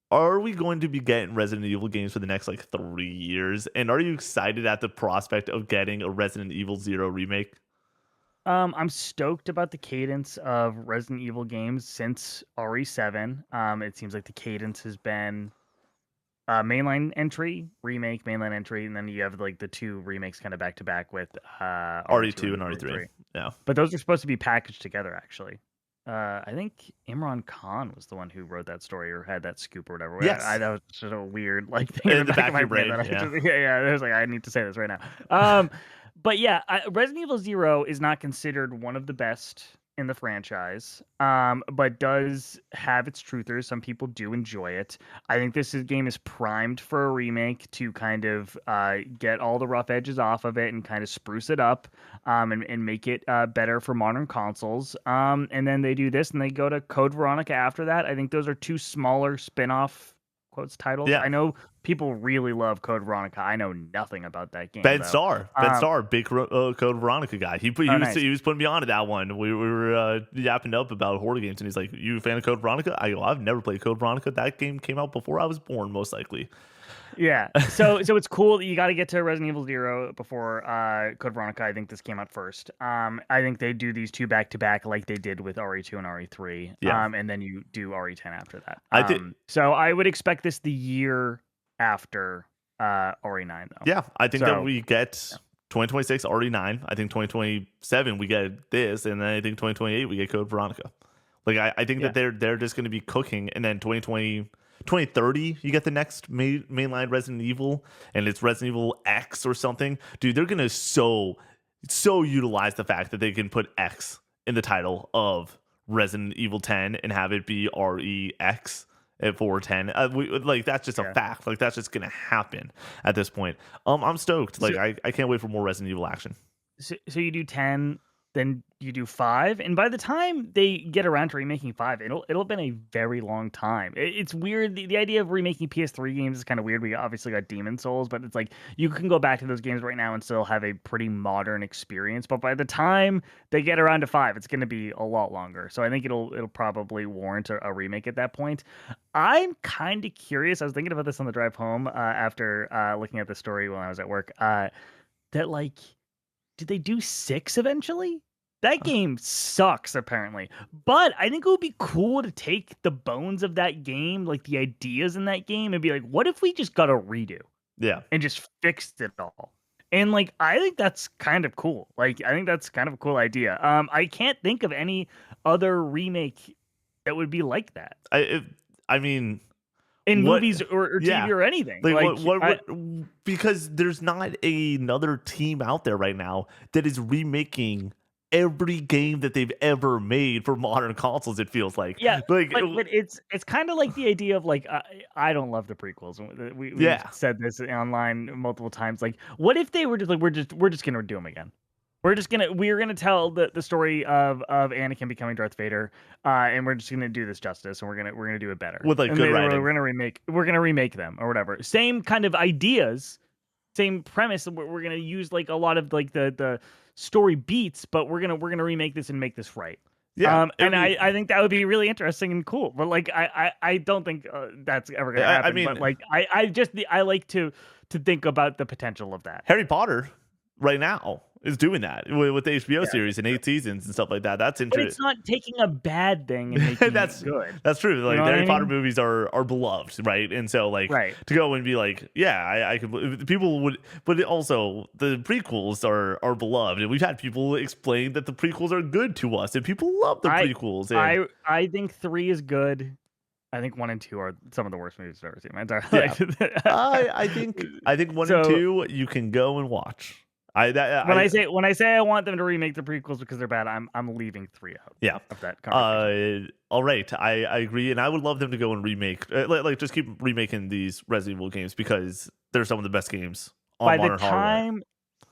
are we going to be getting Resident Evil games for the next 3 years? And are you excited at the prospect of getting a Resident Evil Zero remake? I'm stoked about the cadence of Resident Evil games since RE7. It seems like the cadence has been mainline entry, remake, mainline entry, and then you have the two remakes kind of back to back with RE2 and RE3. Yeah. But those are supposed to be packaged together, actually. I think Imran Khan was the one who wrote that story or had that scoop or whatever. Yes. That was just a weird thing in the back of my brain. Yeah. There's I need to say this right now. But yeah, Resident Evil Zero is not considered one of the best in the franchise, but does have its truthers. Some people do enjoy it. I think this game is primed for a remake to kind of get all the rough edges off of it and kind of spruce it up, and make it better for modern consoles. And then they do this and they go to Code Veronica after that. I think those are two smaller spin-off quotes titles. Yeah. I know people really love Code Veronica. I know nothing about that game. Ben Starr, big Code Veronica guy. He was putting me onto that one. We were yapping up about horror games, and he's like, "You a fan of Code Veronica?" I go, "I've never played Code Veronica. That game came out before I was born, most likely." Yeah, so it's cool that you got to get to Resident Evil Zero before Code Veronica. I think this came out first. I think they do these two back to back like they did with RE2 and RE3. Yeah. And then you do RE10 after that. So I would expect this the year after RE9 though. Yeah, I think that we get 2026 RE9. I think 2027 we get this, and then I think 2028 we get Code Veronica. I think that they're just going to be cooking, and then 2030 you get the next mainline Resident Evil, and it's Resident Evil X or something. Dude, they're gonna so utilize the fact that they can put X in the title of Resident Evil 10 and have it be REX at 410. That's just a fact. That's just gonna happen at this point. I'm stoked. I can't wait for more Resident Evil action. So you do 10, then you do 5, and by the time they get around to remaking 5, it'll have been a very long time. It's weird. The idea of remaking PS3 games is kind of weird. We obviously got Demon Souls, but it's you can go back to those games right now and still have a pretty modern experience. But by the time they get around to 5, it's going to be a lot longer. So I think it'll probably warrant a remake at that point. I'm kind of curious. I was thinking about this on the drive home after looking at the story when I was at work. Did they do 6 eventually? That game sucks, apparently. But I think it would be cool to take the bones of that game, the ideas in that game, and be like, what if we just got a redo? Yeah. And just fixed it all. And I think that's kind of cool. I think that's kind of a cool idea. I can't think of any other remake that would be like that. I mean, in movies or TV or anything. Because there's not another team out there right now that is remaking every game that they've ever made for modern consoles. It feels like, but it's kind of like the idea of I don't love the prequels. We've said this online multiple times. What if they were just we're just gonna do them again? we're gonna tell the story of Anakin becoming Darth Vader, and we're just gonna do this justice, and we're gonna do it better with like and good we're writing. gonna remake them or whatever. Same kind of ideas, same premise. We're gonna use like a lot of like the story beats, but we're gonna remake this and make this right. Yeah, And I think that would be really interesting and cool. But like I don't think that's ever gonna happen. I mean, but like I like to think about the potential of that. Harry Potter right now is doing that with the HBO series and 8 seasons and stuff like that. That's But interesting. it's not taking a bad thing and making That's it good. That's true. Like You know the what Harry I Potter mean? movies are beloved, right? And so like Right. to go and be like, yeah, I could. People would, but also the prequels are beloved, and we've had people explain that the prequels are good to us, and people love the prequels. And I think 3 is good. I think 1 and 2 are some of the worst movies I've ever seen in my entire yeah, life. I think 1 So- and 2 you can go and watch. When I say I want them to remake the prequels because they're bad, I'm leaving 3 out. Yeah. Of that conversation. All right, I agree, and I would love them to go and remake, like just keep remaking these Resident Evil games because they're some of the best games on modern hardware.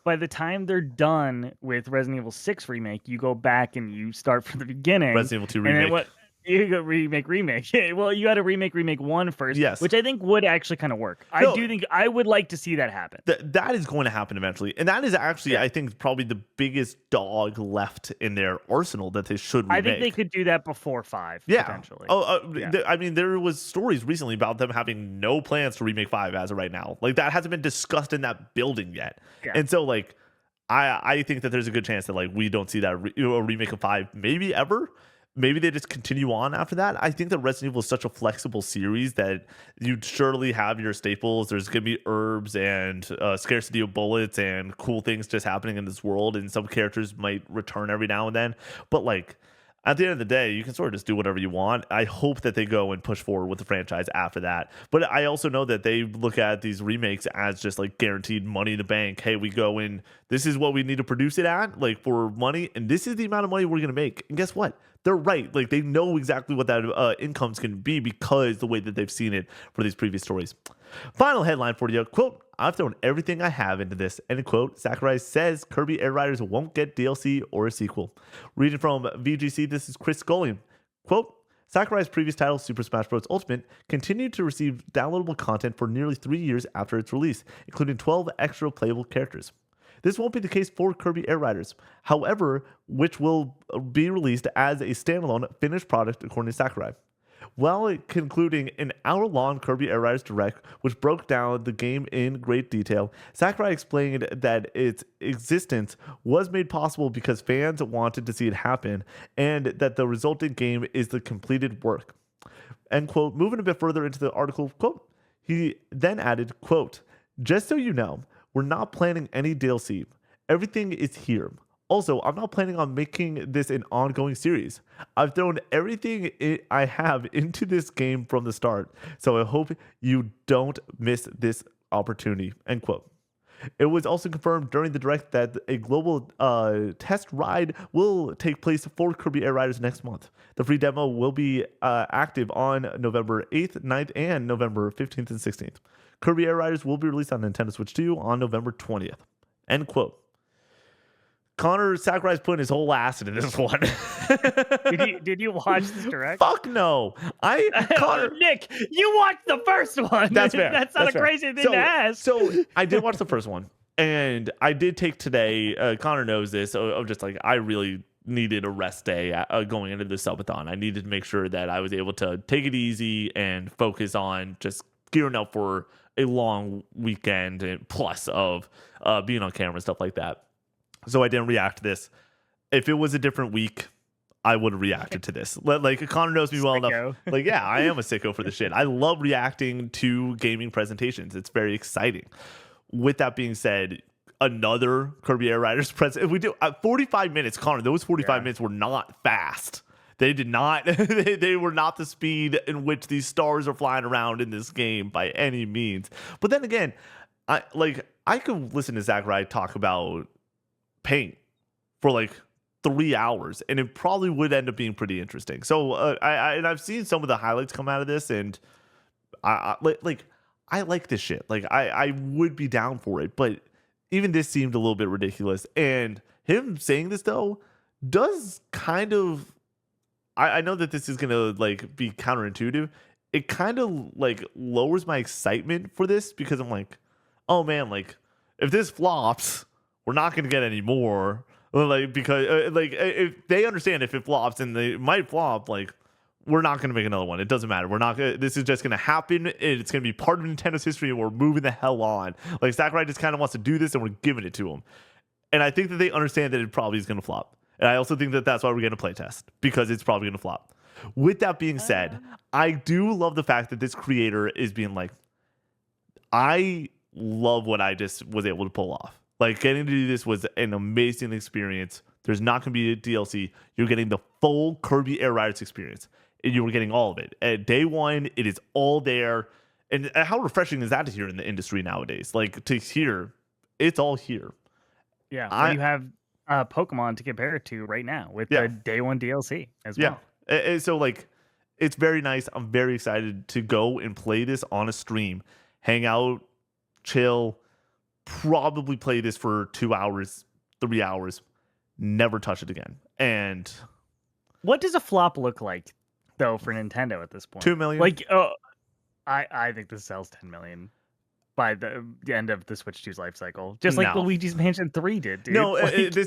By the time they're done with Resident Evil 6 remake, you go back and you start from the beginning. Resident Evil 2 And then remake. you go remake. Well, you got to remake 1 first. Yes. Which I think would actually kind of work. I do think I would like to see that happen. That is going to happen eventually, and that is actually, I think, probably the biggest dog left in their arsenal that they should remake. I think they could do that before 5. Yeah. Potentially. I mean, there was stories recently about them having no plans to remake 5 as of right now. Like that hasn't been discussed in that building yet, and so like. I think that there's a good chance that like we don't see that a remake of 5 maybe ever. Maybe they just continue on after that. I think that Resident Evil is such a flexible series that you'd surely have your staples. There's going to be herbs and scarcity of bullets and cool things just happening in this world. And some characters might return every now and then. But like at the end of the day, you can sort of just do whatever you want. I hope that they go and push forward with the franchise after that. But I also know that they look at these remakes as just like guaranteed money in the bank. Hey, we go in, this is what we need to produce it at, like for money, and this is the amount of money we're going to make. And guess what? They're right. Like they know exactly what that income's going to be because the way that they've seen it for these previous stories. Final headline for you. Quote, I've thrown everything I have into this. End quote. Sakurai says Kirby Air Riders won't get DLC or a sequel. Reading from VGC, this is Chris Scullion. Quote, Sakurai's previous title, Super Smash Bros. Ultimate, continued to receive downloadable content for nearly 3 years after its release, including 12 extra playable characters. This won't be the case for Kirby Air Riders, however, which will be released as a standalone finished product according to Sakurai. While concluding an hour-long Kirby Air Riders Direct, which broke down the game in great detail, Sakurai explained that its existence was made possible because fans wanted to see it happen, and that the resulting game is the completed work. End quote. Moving a bit further into the article, quote, he then added, quote, just so you know, we're not planning any DLC. Everything is here. Also, I'm not planning on making this an ongoing series. I've thrown everything I have into this game from the start, so I hope you don't miss this opportunity. End quote. It was also confirmed during the Direct that a global test ride will take place for Kirby Air Riders next month. The free demo will be active on November 8th, 9th, and November 15th and 16th. Kirby Air Riders will be released on Nintendo Switch 2 on November 20th. End quote. Connor Sakurai's putting his whole ass into this one. Did you watch this Direct? Fuck no. Connor, Nick, you watched the first one. That's fair. That's not a crazy thing to ask. So I did watch the first one, and I did take today. Connor knows this. Of just like I really needed a rest day going into the subathon. I needed to make sure that I was able to take it easy and focus on just gearing up for a long weekend and plus of being on camera and stuff like that. So I didn't react to this. If it was a different week, I would have reacted to this. Like Connor knows me well enough. Like, yeah, I am a sicko for the shit. I love reacting to gaming presentations. It's very exciting. With that being said, another Kirby Air Riders present. We do 45 minutes, Connor. Those 45 minutes were not fast. They did not. They were not the speed in which these stars are flying around in this game by any means. But then again, I could listen to Sakurai talk about paint for like 3 hours, and it probably would end up being pretty interesting. So I've seen some of the highlights come out of this, and I like this shit. Like I would be down for it, but even this seemed a little bit ridiculous. And Him saying this though does kind of. I know that this is gonna like be counterintuitive. It kind of like lowers my excitement for this because I'm like, oh man, like if this flops, we're not gonna get any more. Like because if they understand if it flops and they might flop, like we're not gonna make another one. It doesn't matter. We're not gonna. This is just gonna happen. And it's gonna be part of Nintendo's history, and we're moving the hell on. Like Sakurai just kind of wants to do this, and we're giving it to him. And I think that they understand that it probably is gonna flop. And I also think that that's why we're getting a playtest because it's probably gonna flop. With that being said, I do love the fact that this creator is being like, I love what I just was able to pull off. Like getting to do this was an amazing experience. There's not going to be a DLC. You're getting the full Kirby Air Riders experience. And you were getting all of it. At day one, it is all there. And how refreshing is that to hear in the industry nowadays? Like to hear, it's all here. Yeah, you have Pokemon to compare it to right now with the day one DLC as well. And so like, it's very nice. I'm very excited to go and play this on a stream, hang out, chill, probably play this for 2 hours, 3 hours, never touch it again. And what does a flop look like though for Nintendo at this point? 2 million. Like, I think this sells 10 million by the end of the Switch 2's life cycle, just like Luigi's Mansion 3 did, dude. No, like,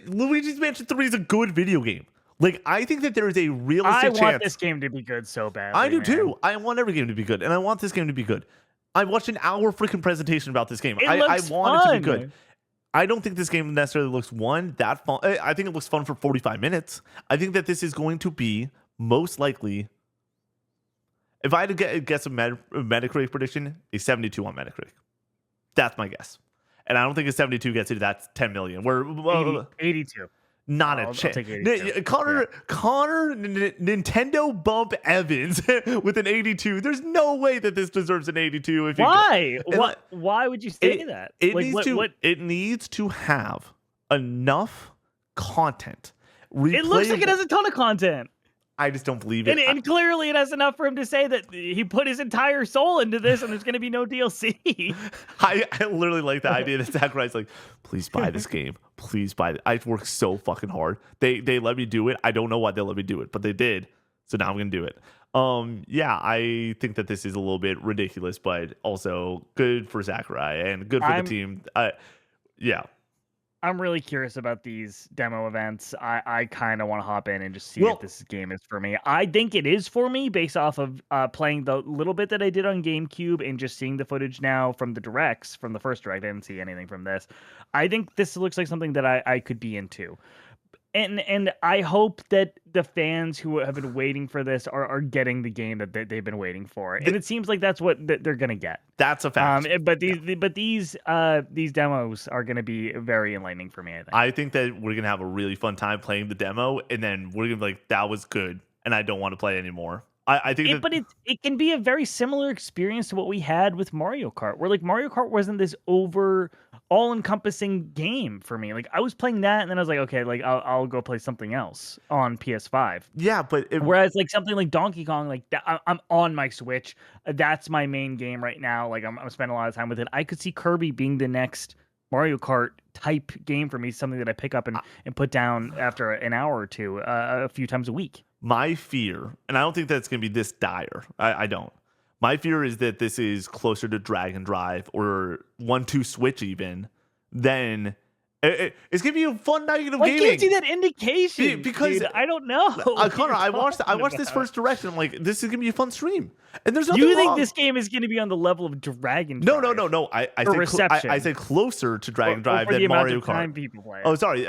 Luigi's Mansion 3 is a good video game. Like, I think that there is a realistic chance. I want this game to be good so badly. I do too. I want every game to be good, and I want this game to be good. I watched an hour freaking presentation about this game. I want it to be good. I don't think this game necessarily looks that fun. I think it looks fun for 45 minutes. I think that this is going to be most likely, if I had to guess a Metacritic prediction, a 72 on Metacritic. That's my guess. And I don't think a 72 gets you to that 10 million. We're 82. Not a chance. Connor, Nintendo bump Evans with an 82. There's no way that this deserves an 82. Why? Why would you say that? It needs to have enough content. It looks like it has a ton of content. I just don't believe it. And clearly it has enough for him to say that he put his entire soul into this and there's going to be no DLC. I literally like the idea that Sakurai's like, please buy this game. Please buy it. I've worked so fucking hard. They let me do it. I don't know why they let me do it, but they did. So now I'm going to do it. Yeah, I think that this is a little bit ridiculous, but also good for Sakurai and good for the team. Yeah. I'm really curious about these demo events. I kind of want to hop in and just see if this game is for me. I think it is for me based off of playing the little bit that I did on GameCube and just seeing the footage now from the directs, from the first direct. I didn't see anything from this. I think this looks like something that I could be into. And I hope that the fans who have been waiting for this are getting the game that they've been waiting for, and it seems like that's what they're gonna get. That's a fact. But these demos are gonna be very enlightening for me. I think that we're gonna have a really fun time playing the demo, and then we're gonna be like, "That was good," and I don't want to play anymore. I think but it can be a very similar experience to what we had with Mario Kart, where like Mario Kart wasn't this all-encompassing game for me. Like I was playing that, and then I was like, okay, like I'll go play something else on PS5. Yeah, but whereas like something like Donkey Kong, like that, I'm on my Switch. That's my main game right now. Like I'm spending a lot of time with it. I could see Kirby being the next Mario Kart type game for me, something that I pick up and put down after an hour or two, a few times a week. My fear, and I don't think that's going to be this dire. I don't. My fear is that this is closer to Drag and Drive or 1-2 Switch even than it's going to be a fun night of gaming. Why can't you see that indication? Because dude, I don't know. Connor, I watched this first direct and I'm like, this is going to be a fun stream. And there's nothing wrong. You think wrong. this game is going to be on the level of Drag and Drive? No. I said closer to Drag and Drive than Mario Kart. Time people play. Oh, sorry.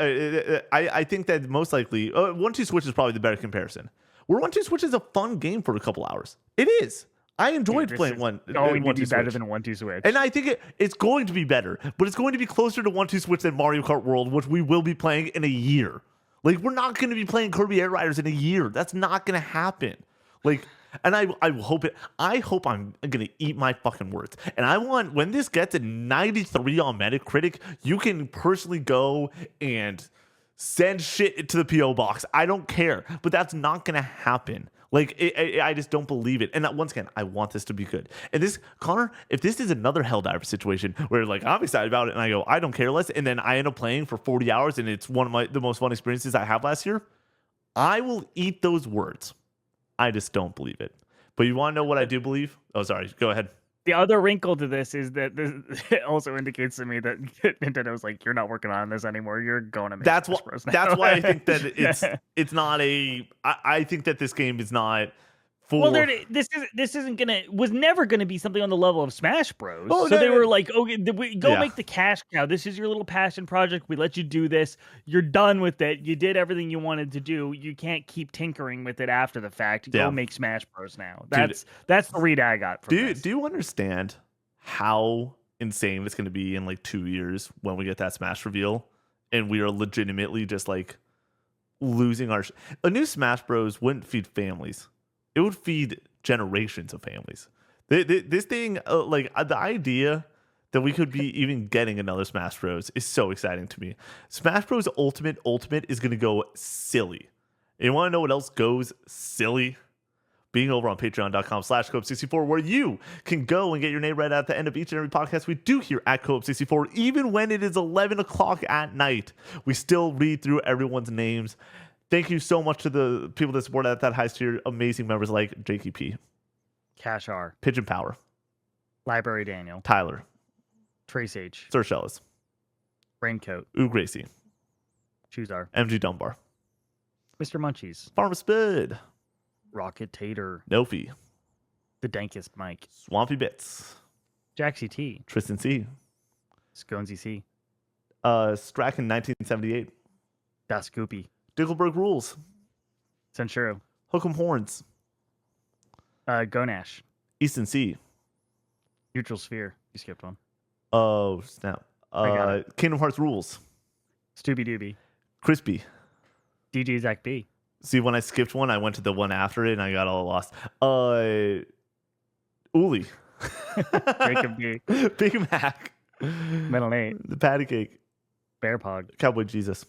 I think that most likely 1-2 Switch is probably the better comparison. Where 1-2 Switch is a fun game for a couple hours. It is. I enjoyed playing one. Going to be better than 1-2 Switch, and I think it's going to be better, but it's going to be closer to 1-2 Switch than Mario Kart World, which we will be playing in a year. Like we're not going to be playing Kirby Air Riders in a year. That's not going to happen. Like, and I hope it. I hope I'm going to eat my fucking words. And I want when this gets a 93 on Metacritic, you can personally go and send shit to the PO box. I don't care, but that's not going to happen. Like, I just don't believe it. And once again, I want this to be good. And this, Connor, if this is another Helldiver situation where, like, I'm excited about it and I go, I don't care less, and then I end up playing for 40 hours and it's one of the most fun experiences I have last year, I will eat those words. I just don't believe it. But you want to know what I do believe? Oh, sorry. Go ahead. The other wrinkle to this is that this it also indicates to me that Nintendo's like, you're not working on this anymore. You're going to make That's Smash what. Bros. Now. That's why I think that it's not a. I think that this game is not for. Well, this was never gonna be something on the level of Smash Bros. Oh, so no, they no. were like, okay, go Yeah. make the cash cow. This is your little passion project. We let you do this. You're done with it. You did everything you wanted to do. You can't keep tinkering with it after the fact. Yeah. Go make Smash Bros. Now. Dude, That's the read I got from this. Do you understand how insane it's going to be in like 2 years when we get that Smash reveal, and we are legitimately just like losing our. A new Smash Bros. Wouldn't feed families. It would feed generations of families. This thing, the idea that we could be even getting another Smash Bros. Is so exciting to me. Smash Bros. Ultimate is going to go silly. And you want to know what else goes silly? Being over on patreon.com/Coop64, where you can go and get your name read at the end of each and every podcast we do here at Coop64. Even when it is 11 o'clock at night, we still read through everyone's names. Thank you so much to the people that support at that high tier. Amazing members like JKP, Cash R, Pigeon Power, Library Daniel, Tyler, Trace H, Sir Shellis, Raincoat, Ooh Gracie, Chuzar, MG Dunbar, Mr. Munchies, Farmer Spud, Rocket Tater, Nofi, The Dankest Mike, Swampy Bits, Jaxie T, Tristan C, Sconesy C, Strachan 1978, Das Goopy, Diggleberg Rules, Senshiro, Hook'em Horns, Gonash, Easton C. Neutral Sphere. You skipped one. Oh, snap. got Kingdom Hearts Rules, Stooby Dooby, Crispy. DJ Zach B, See, when I skipped one, I went to the one after it and I got all lost. Uli. Jacob B, Big Mac. Metal Nate, The Patty Cake. Bear Pog, Cowboy Jesus.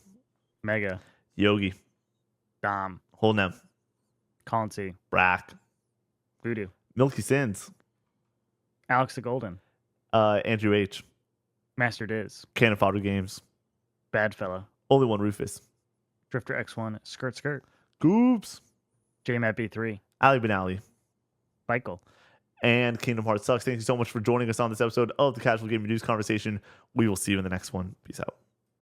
Mega, Yogi. Dom, Holnem. Colin C, Brack. Voodoo, Milky Sins. Alex the Golden, Andrew H. Master Diz, Cannon Fodder Games. Bad Fella, Only One Rufus. Drifter X1, Skirt Skirt, Goops. JMAT B3, Ali Benali. Michael. And Kingdom Hearts Sucks. Thank you so much for joining us on this episode of the Casual Gaming News Conversation. We will see you in the next one. Peace out.